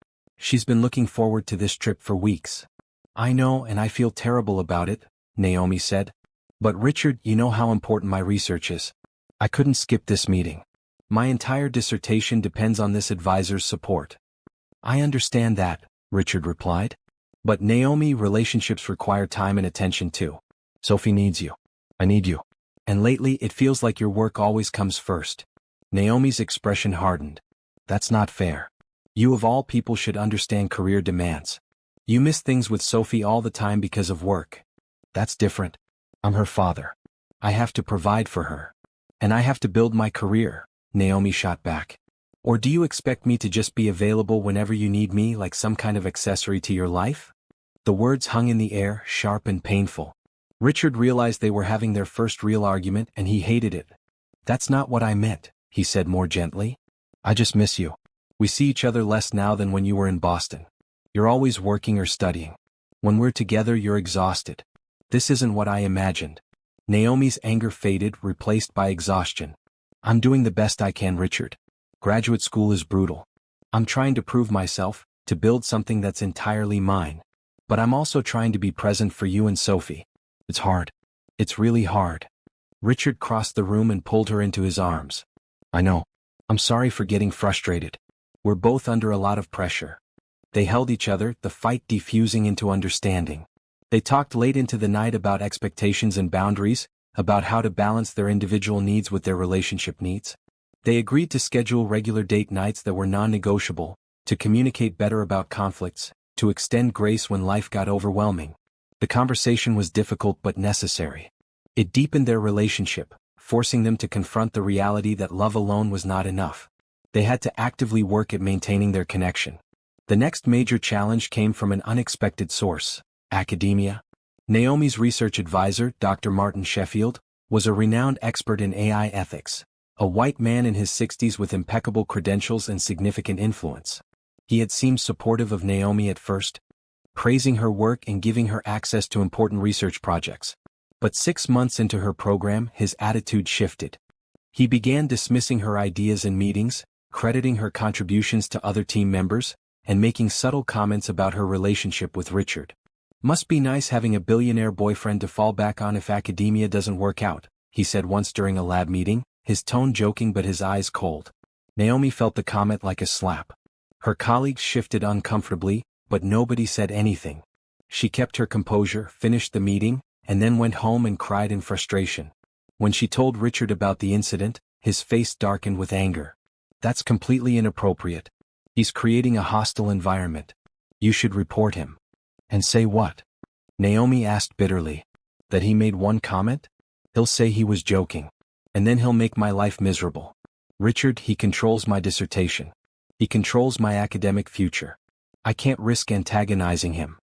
She's been looking forward to this trip for weeks. I know, and I feel terrible about it, Naomi said. But Richard, you know how important my research is. I couldn't skip this meeting. My entire dissertation depends on this advisor's support. I understand that, Richard replied. But Naomi, relationships require time and attention too. Sophie needs you. I need you. And lately it feels like your work always comes first. Naomi's expression hardened. That's not fair. You of all people should understand career demands. You miss things with Sophie all the time because of work. That's different. I'm her father. I have to provide for her. And I have to build my career, Naomi shot back. Or do you expect me to just be available whenever you need me, like some kind of accessory to your life? The words hung in the air, sharp and painful. Richard realized they were having their first real argument, and he hated it. That's not what I meant, he said more gently. I just miss you. We see each other less now than when you were in Boston. You're always working or studying. When we're together, you're exhausted. This isn't what I imagined. Naomi's anger faded, replaced by exhaustion. I'm doing the best I can, Richard. Graduate school is brutal. I'm trying to prove myself, to build something that's entirely mine. But I'm also trying to be present for you and Sophie. It's hard. It's really hard. Richard crossed the room and pulled her into his arms. I know. I'm sorry for getting frustrated. We're both under a lot of pressure. They held each other, the fight diffusing into understanding. They talked late into the night about expectations and boundaries, about how to balance their individual needs with their relationship needs. They agreed to schedule regular date nights that were non-negotiable, to communicate better about conflicts, to extend grace when life got overwhelming. The conversation was difficult but necessary. It deepened their relationship, forcing them to confront the reality that love alone was not enough. They had to actively work at maintaining their connection. The next major challenge came from an unexpected source: academia. Naomi's research advisor, Dr. Martin Sheffield, was a renowned expert in AI ethics, a white man in his 60s with impeccable credentials and significant influence. He had seemed supportive of Naomi at first, praising her work and giving her access to important research projects. But 6 months into her program, his attitude shifted. He began dismissing her ideas in meetings, crediting her contributions to other team members, and making subtle comments about her relationship with Richard. Must be nice having a billionaire boyfriend to fall back on if academia doesn't work out, he said once during a lab meeting, his tone joking but his eyes cold. Naomi felt the comment like a slap. Her colleagues shifted uncomfortably, but nobody said anything. She kept her composure, finished the meeting, and then went home and cried in frustration. When she told Richard about the incident, his face darkened with anger. That's completely inappropriate. He's creating a hostile environment. You should report him. And say what? Naomi asked bitterly. That he made one comment? He'll say he was joking. And then he'll make my life miserable. Richard, he controls my dissertation. He controls my academic future. I can't risk antagonizing him.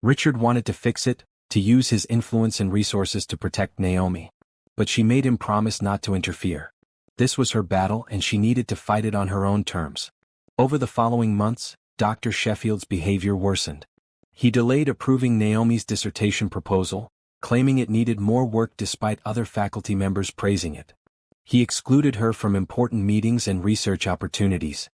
Richard wanted to fix it, to use his influence and resources to protect Naomi. But she made him promise not to interfere. This was her battle and she needed to fight it on her own terms. Over the following months, Dr. Sheffield's behavior worsened. He delayed approving Naomi's dissertation proposal, claiming it needed more work despite other faculty members praising it. He excluded her from important meetings and research opportunities.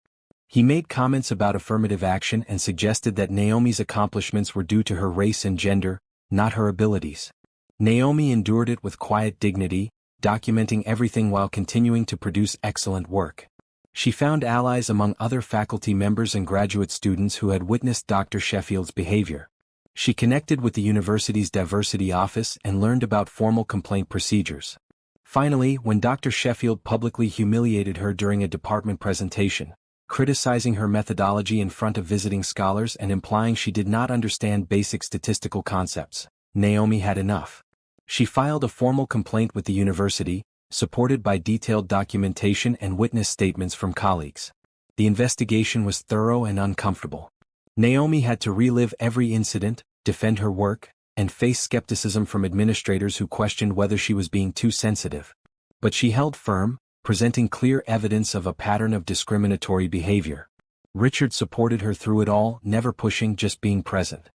He made comments about affirmative action and suggested that Naomi's accomplishments were due to her race and gender, not her abilities. Naomi endured it with quiet dignity, documenting everything while continuing to produce excellent work. She found allies among other faculty members and graduate students who had witnessed Dr. Sheffield's behavior. She connected with the university's diversity office and learned about formal complaint procedures. Finally, when Dr. Sheffield publicly humiliated her during a department presentation, criticizing her methodology in front of visiting scholars and implying she did not understand basic statistical concepts, Naomi had enough. She filed a formal complaint with the university, supported by detailed documentation and witness statements from colleagues. The investigation was thorough and uncomfortable. Naomi had to relive every incident, defend her work, and face skepticism from administrators who questioned whether she was being too sensitive. But she held firm, presenting clear evidence of a pattern of discriminatory behavior. Richard supported her through it all, never pushing, just being present.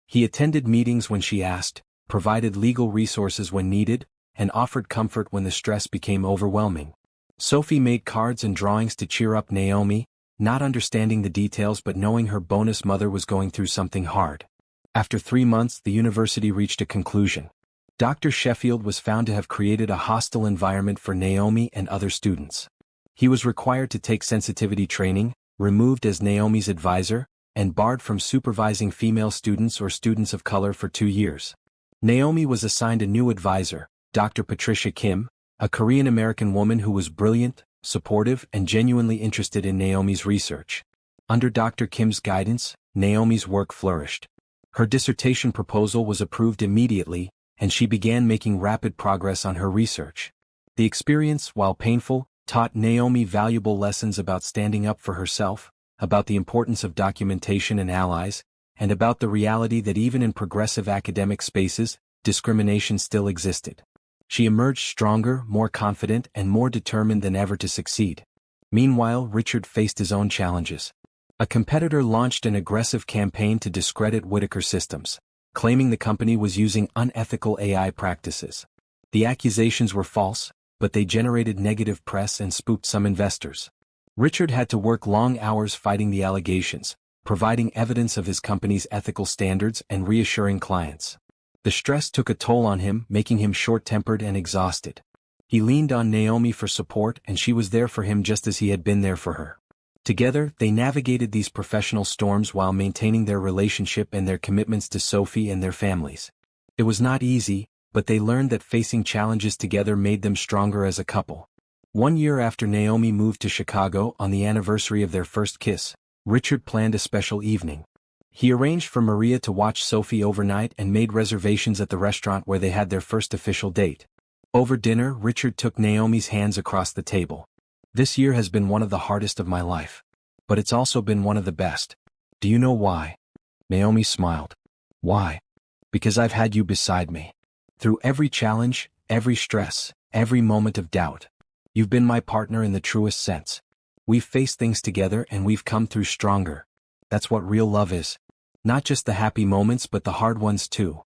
He attended meetings when she asked, provided legal resources when needed, and offered comfort when the stress became overwhelming. Sophie made cards and drawings to cheer up Naomi, not understanding the details but knowing her bonus mother was going through something hard. After 3 months, the university reached a conclusion. Dr. Sheffield was found to have created a hostile environment for Naomi and other students. He was required to take sensitivity training, removed as Naomi's advisor, and barred from supervising female students or students of color for 2 years. Naomi was assigned a new advisor, Dr. Patricia Kim, a Korean-American woman who was brilliant, supportive, and genuinely interested in Naomi's research. Under Dr. Kim's guidance, Naomi's work flourished. Her dissertation proposal was approved immediately, and she began making rapid progress on her research. The experience, while painful, taught Naomi valuable lessons about standing up for herself, about the importance of documentation and allies, and about the reality that even in progressive academic spaces, discrimination still existed. She emerged stronger, more confident, and more determined than ever to succeed. Meanwhile, Richard faced his own challenges. A competitor launched an aggressive campaign to discredit Whittaker Systems, claiming the company was using unethical AI practices. The accusations were false, but they generated negative press and spooked some investors. Richard had to work long hours fighting the allegations, providing evidence of his company's ethical standards and reassuring clients. The stress took a toll on him, making him short-tempered and exhausted. He leaned on Naomi for support, and she was there for him just as he had been there for her. Together, they navigated these professional storms while maintaining their relationship and their commitments to Sophie and their families. It was not easy, but they learned that facing challenges together made them stronger as a couple. 1 year after Naomi moved to Chicago on the anniversary of their first kiss, Richard planned a special evening. He arranged for Maria to watch Sophie overnight and made reservations at the restaurant where they had their first official date. Over dinner, Richard took Naomi's hands across the table. "This year has been one of the hardest of my life. But it's also been one of the best. Do you know why?" Naomi smiled. "Why?" "Because I've had you beside me. Through every challenge, every stress, every moment of doubt. You've been my partner in the truest sense. We've faced things together and we've come through stronger. That's what real love is. Not just the happy moments but the hard ones too."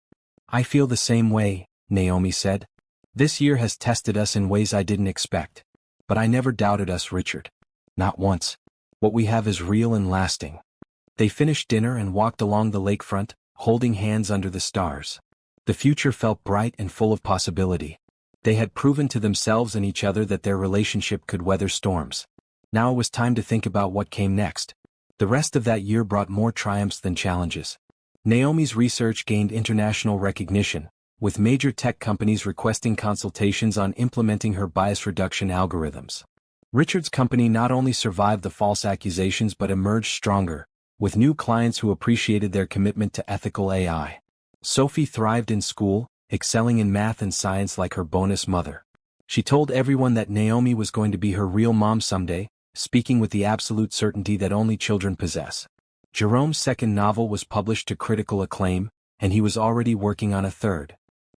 "I feel the same way," Naomi said. "This year has tested us in ways I didn't expect. But I never doubted us, Richard. Not once. What we have is real and lasting." They finished dinner and walked along the lakefront, holding hands under the stars. The future felt bright and full of possibility. They had proven to themselves and each other that their relationship could weather storms. Now it was time to think about what came next. The rest of that year brought more triumphs than challenges. Naomi's research gained international recognition, with major tech companies requesting consultations on implementing her bias reduction algorithms. Richard's company not only survived the false accusations but emerged stronger, with new clients who appreciated their commitment to ethical AI. Sophie thrived in school, excelling in math and science like her bonus mother. She told everyone that Naomi was going to be her real mom someday, speaking with the absolute certainty that only children possess. Jerome's second novel was published to critical acclaim, and he was already working on a third.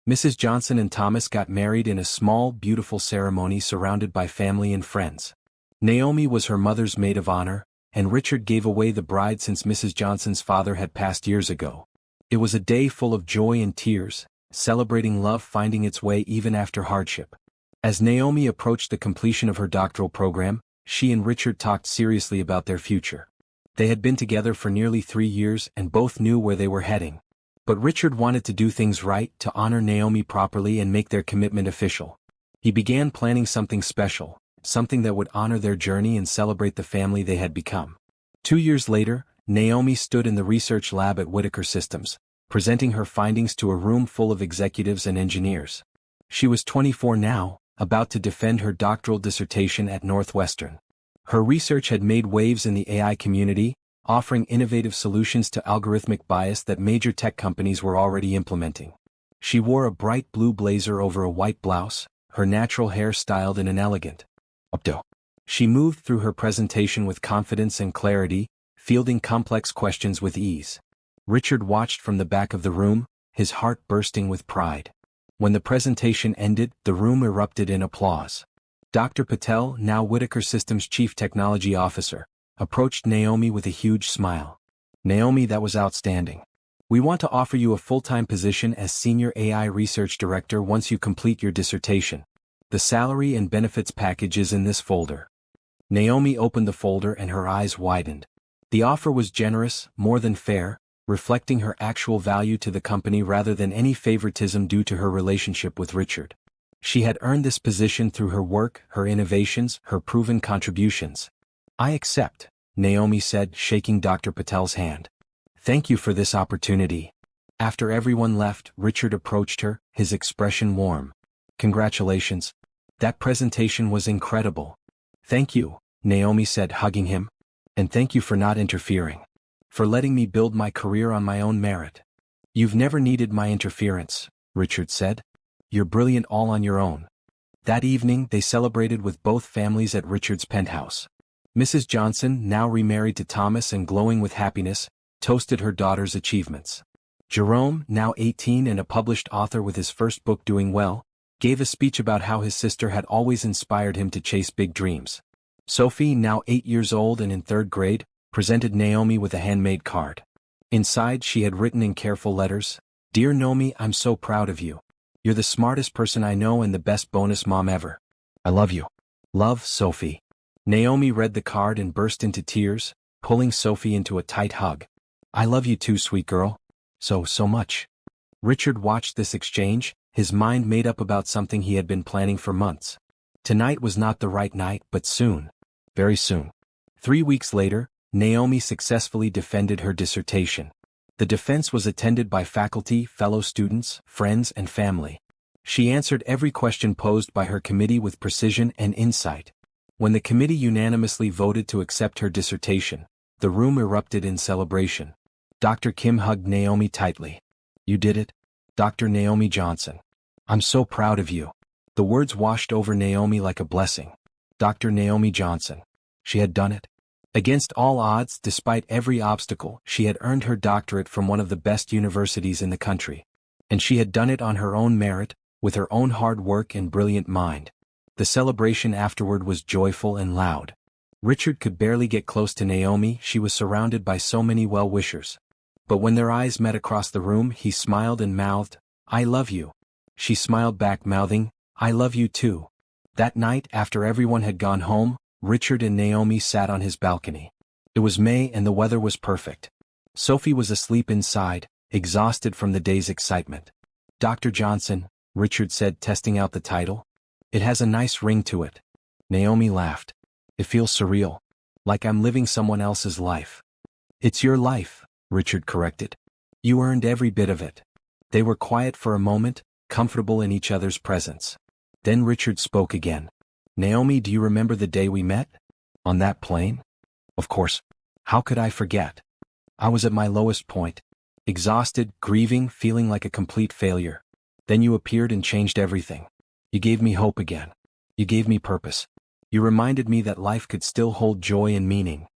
Mrs. Johnson and Thomas got married in a small, beautiful ceremony surrounded by family and friends. Naomi was her mother's maid of honor, and Richard gave away the bride since Mrs. Johnson's father had passed years ago. It was a day full of joy and tears, celebrating love finding its way even after hardship. As Naomi approached the completion of her doctoral program, she and Richard talked seriously about their future. They had been together for nearly 3 years and both knew where they were heading. But Richard wanted to do things right, to honor Naomi properly and make their commitment official. He began planning something special, something that would honor their journey and celebrate the family they had become. 2 years later, Naomi stood in the research lab at Whittaker Systems, presenting her findings to a room full of executives and engineers. She was 24 now, about to defend her doctoral dissertation at Northwestern. Her research had made waves in the AI community, offering innovative solutions to algorithmic bias that major tech companies were already implementing. She wore a bright blue blazer over a white blouse, her natural hair styled in an elegant updo. She moved through her presentation with confidence and clarity, fielding complex questions with ease. Richard watched from the back of the room, his heart bursting with pride. When the presentation ended, the room erupted in applause. Dr. Patel, now Whittaker Systems' Chief Technology Officer, approached Naomi with a huge smile. "Naomi, that was outstanding. We want to offer you a full-time position as Senior AI Research Director once you complete your dissertation. The salary and benefits package is in this folder." Naomi opened the folder and her eyes widened. The offer was generous, more than fair, reflecting her actual value to the company rather than any favoritism due to her relationship with Richard. She had earned this position through her work, her innovations, her proven contributions. "I accept," Naomi said, shaking Dr. Patel's hand. "Thank you for this opportunity." After everyone left, Richard approached her, his expression warm. "Congratulations. That presentation was incredible." "Thank you," Naomi said, hugging him. "And thank you for not interfering. For letting me build my career on my own merit." "You've never needed my interference," Richard said. "You're brilliant all on your own." That evening they celebrated with both families at Richard's penthouse. Mrs. Johnson, now remarried to Thomas and glowing with happiness, toasted her daughter's achievements. Jerome, now 18 and a published author with his first book doing well, gave a speech about how his sister had always inspired him to chase big dreams. Sophie, now 8 years old and in 3rd grade, presented Naomi with a handmade card. Inside she had written in careful letters, "Dear Naomi, I'm so proud of you. You're the smartest person I know and the best bonus mom ever. I love you. Love, Sophie." Naomi read the card and burst into tears, pulling Sophie into a tight hug. "I love you too, sweet girl. So much." Richard watched this exchange, his mind made up about something he had been planning for months. Tonight was not the right night, but soon. Very soon. 3 weeks later, Naomi successfully defended her dissertation. The defense was attended by faculty, fellow students, friends, and family. She answered every question posed by her committee with precision and insight. When the committee unanimously voted to accept her dissertation, the room erupted in celebration. Dr. Kim hugged Naomi tightly. "You did it, Dr. Naomi Johnson. I'm so proud of you." The words washed over Naomi like a blessing. Dr. Naomi Johnson. She had done it. Against all odds, despite every obstacle, she had earned her doctorate from one of the best universities in the country. And she had done it on her own merit, with her own hard work and brilliant mind. The celebration afterward was joyful and loud. Richard could barely get close to Naomi, she was surrounded by so many well-wishers. But when their eyes met across the room, he smiled and mouthed, "I love you." She smiled back, mouthing, "I love you too." That night, after everyone had gone home, Richard and Naomi sat on his balcony. It was May and the weather was perfect. Sophie was asleep inside, exhausted from the day's excitement. "Dr. Johnson," Richard said, testing out the title. "It has a nice ring to it." Naomi laughed. "It feels surreal. Like I'm living someone else's life." "It's your life," Richard corrected. "You earned every bit of it." They were quiet for a moment, comfortable in each other's presence. Then Richard spoke again. "Naomi, do you remember the day we met? On that plane?" "Of course. How could I forget? I was at my lowest point. Exhausted, grieving, feeling like a complete failure. Then you appeared and changed everything. You gave me hope again. You gave me purpose. You reminded me that life could still hold joy and meaning."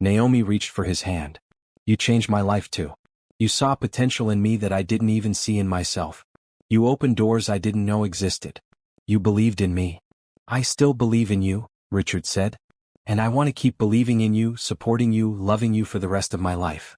Naomi reached for his hand. "You changed my life too. You saw potential in me that I didn't even see in myself. You opened doors I didn't know existed. You believed in me." "I still believe in you," Richard said. "And I want to keep believing in you, supporting you, loving you for the rest of my life."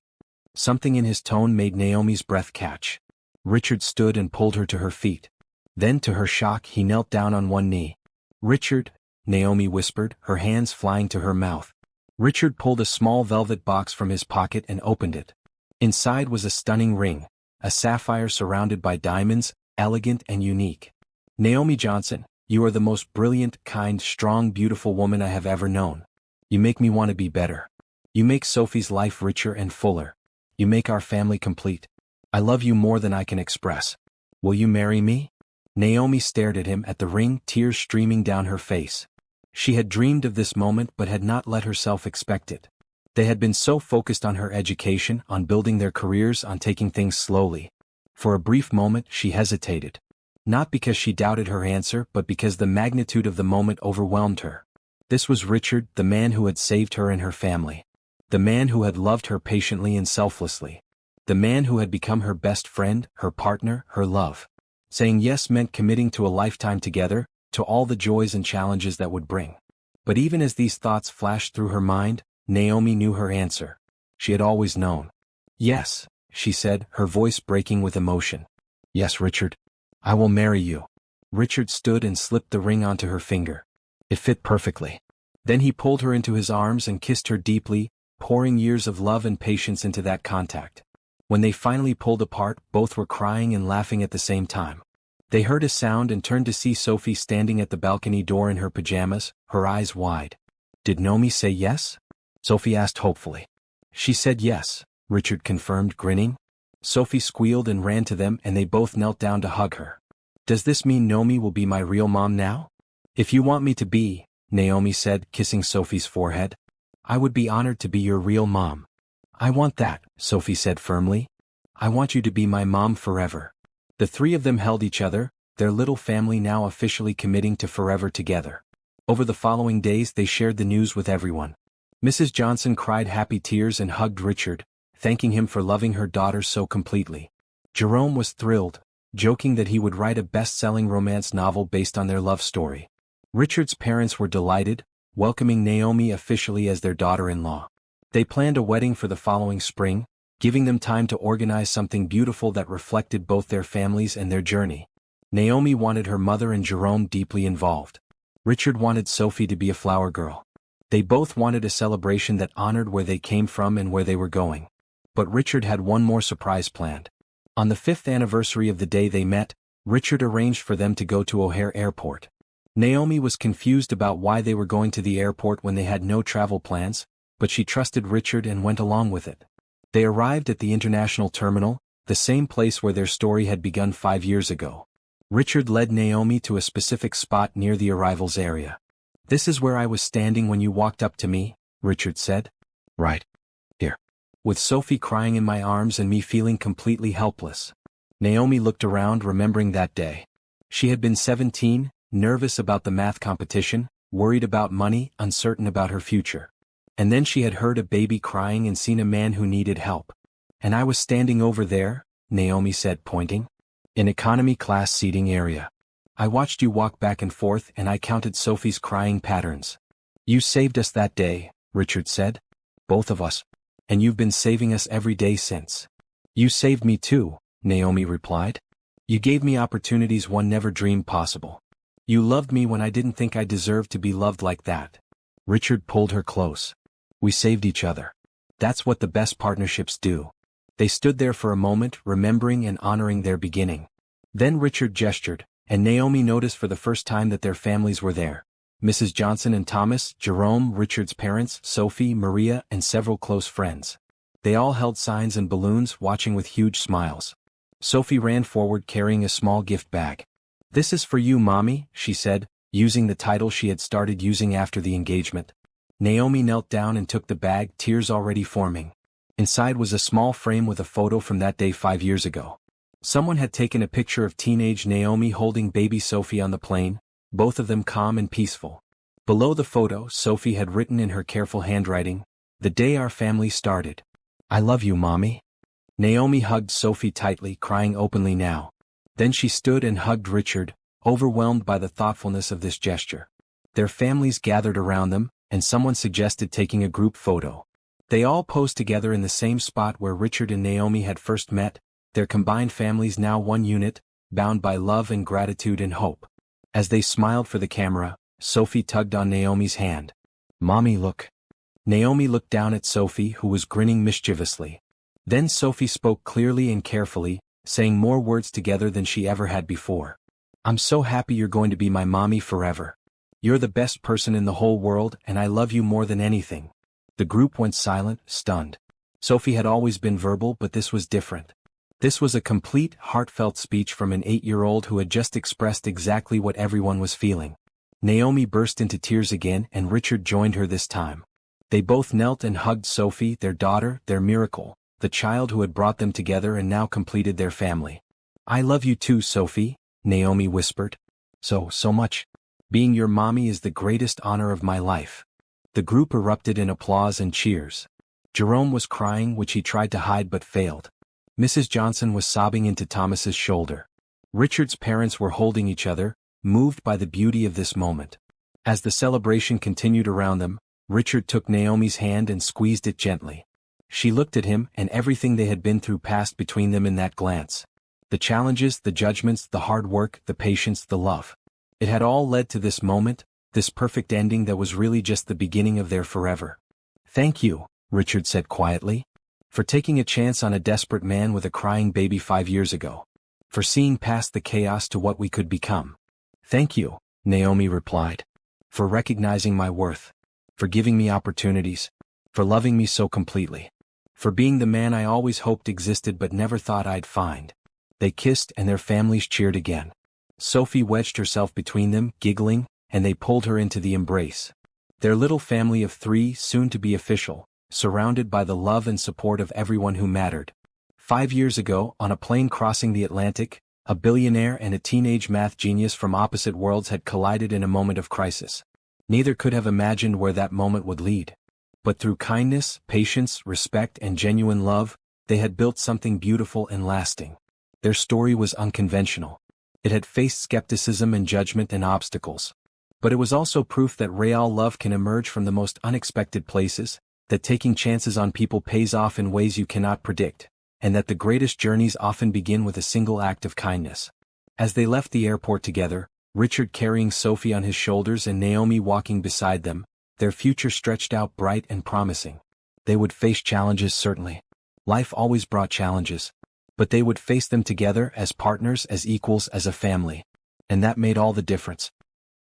Something in his tone made Naomi's breath catch. Richard stood and pulled her to her feet. Then, to her shock, he knelt down on one knee. "Richard," Naomi whispered, her hands flying to her mouth. Richard pulled a small velvet box from his pocket and opened it. Inside was a stunning ring, a sapphire surrounded by diamonds, elegant and unique. "Naomi Johnson, you are the most brilliant, kind, strong, beautiful woman I have ever known. You make me want to be better. You make Sophie's life richer and fuller. You make our family complete. I love you more than I can express. Will you marry me?" Naomi stared at him, at the ring, tears streaming down her face. She had dreamed of this moment but had not let herself expect it. They had been so focused on her education, on building their careers, on taking things slowly. For a brief moment she hesitated. Not because she doubted her answer, but because the magnitude of the moment overwhelmed her. This was Richard, the man who had saved her and her family. The man who had loved her patiently and selflessly. The man who had become her best friend, her partner, her love. Saying yes meant committing to a lifetime together, to all the joys and challenges that would bring. But even as these thoughts flashed through her mind, Naomi knew her answer. She had always known. "Yes," she said, her voice breaking with emotion. "Yes, Richard. I will marry you." Richard stood and slipped the ring onto her finger. It fit perfectly. Then he pulled her into his arms and kissed her deeply, pouring years of love and patience into that contact. When they finally pulled apart, both were crying and laughing at the same time. They heard a sound and turned to see Sophie standing at the balcony door in her pajamas, her eyes wide. "Did Naomi say yes?" Sophie asked hopefully. "She said yes," Richard confirmed, grinning. Sophie squealed and ran to them, and they both knelt down to hug her. "Does this mean Naomi will be my real mom now?" "If you want me to be," Naomi said, kissing Sophie's forehead. "I would be honored to be your real mom." "I want that," Sophie said firmly. "I want you to be my mom forever." The three of them held each other, their little family now officially committing to forever together. Over the following days they shared the news with everyone. Mrs. Johnson cried happy tears and hugged Richard, thanking him for loving her daughters so completely. Jerome was thrilled, joking that he would write a best-selling romance novel based on their love story. Richard's parents were delighted, welcoming Naomi officially as their daughter-in-law. They planned a wedding for the following spring, giving them time to organize something beautiful that reflected both their families and their journey. Naomi wanted her mother and Jerome deeply involved. Richard wanted Sophie to be a flower girl. They both wanted a celebration that honored where they came from and where they were going. But Richard had one more surprise planned. On the 5th anniversary of the day they met, Richard arranged for them to go to O'Hare Airport. Naomi was confused about why they were going to the airport when they had no travel plans, but she trusted Richard and went along with it. They arrived at the international terminal, the same place where their story had begun 5 years ago. Richard led Naomi to a specific spot near the arrivals area. "This is where I was standing when you walked up to me," Richard said. "Right here." With Sophie crying in my arms and me feeling completely helpless. Naomi looked around, remembering that day. She had been 17, nervous about the math competition, worried about money, uncertain about her future. And then she had heard a baby crying and seen a man who needed help. "And I was standing over there," Naomi said, pointing. "In economy class seating area. I watched you walk back and forth and I counted Sophie's crying patterns." "You saved us that day," Richard said. "Both of us. And you've been saving us every day since." "You saved me too," Naomi replied. "You gave me opportunities one never dreamed possible. You loved me when I didn't think I deserved to be loved like that." Richard pulled her close. "We saved each other. That's what the best partnerships do." They stood there for a moment, remembering and honoring their beginning. Then Richard gestured, and Naomi noticed for the first time that their families were there. Mrs. Johnson and Thomas, Jerome, Richard's parents, Sophie, Maria, and several close friends. They all held signs and balloons, watching with huge smiles. Sophie ran forward carrying a small gift bag. "This is for you, Mommy," she said, using the title she had started using after the engagement. Naomi knelt down and took the bag, tears already forming. Inside was a small frame with a photo from that day 5 years ago. Someone had taken a picture of teenage Naomi holding baby Sophie on the plane, both of them calm and peaceful. Below the photo, Sophie had written in her careful handwriting, "The day our family started. I love you, Mommy." Naomi hugged Sophie tightly, crying openly now. Then she stood and hugged Richard, overwhelmed by the thoughtfulness of this gesture. Their families gathered around them, and someone suggested taking a group photo. They all posed together in the same spot where Richard and Naomi had first met, their combined families now one unit, bound by love and gratitude and hope. As they smiled for the camera, Sophie tugged on Naomi's hand. "Mommy, look." Naomi looked down at Sophie, who was grinning mischievously. Then Sophie spoke clearly and carefully, saying more words together than she ever had before. "I'm so happy you're going to be my mommy forever. You're the best person in the whole world and I love you more than anything." The group went silent, stunned. Sophie had always been verbal, but this was different. This was a complete, heartfelt speech from an 8-year-old who had just expressed exactly what everyone was feeling. Naomi burst into tears again and Richard joined her this time. They both knelt and hugged Sophie, their daughter, their miracle, the child who had brought them together and now completed their family. "I love you too, Sophie," Naomi whispered. So much. Being your mommy is the greatest honor of my life." The group erupted in applause and cheers. Jerome was crying, which he tried to hide but failed. Mrs. Johnson was sobbing into Thomas's shoulder. Richard's parents were holding each other, moved by the beauty of this moment. As the celebration continued around them, Richard took Naomi's hand and squeezed it gently. She looked at him, and everything they had been through passed between them in that glance. The challenges, the judgments, the hard work, the patience, the love. It had all led to this moment, this perfect ending that was really just the beginning of their forever. "Thank you," Richard said quietly, "for taking a chance on a desperate man with a crying baby 5 years ago. For seeing past the chaos to what we could become." "Thank you," Naomi replied, "for recognizing my worth. For giving me opportunities. For loving me so completely. For being the man I always hoped existed but never thought I'd find." They kissed and their families cheered again. Sophie wedged herself between them, giggling, and they pulled her into the embrace. Their little family of 3, soon to be official, surrounded by the love and support of everyone who mattered. 5 years ago, on a plane crossing the Atlantic, a billionaire and a teenage math genius from opposite worlds had collided in a moment of crisis. Neither could have imagined where that moment would lead. But through kindness, patience, respect, and genuine love, they had built something beautiful and lasting. Their story was unconventional. It had faced skepticism and judgment and obstacles. But it was also proof that real love can emerge from the most unexpected places, that taking chances on people pays off in ways you cannot predict, and that the greatest journeys often begin with a single act of kindness. As they left the airport together, Richard carrying Sophie on his shoulders and Naomi walking beside them, their future stretched out bright and promising. They would face challenges, certainly. Life always brought challenges. But they would face them together as partners, as equals, as a family. And that made all the difference.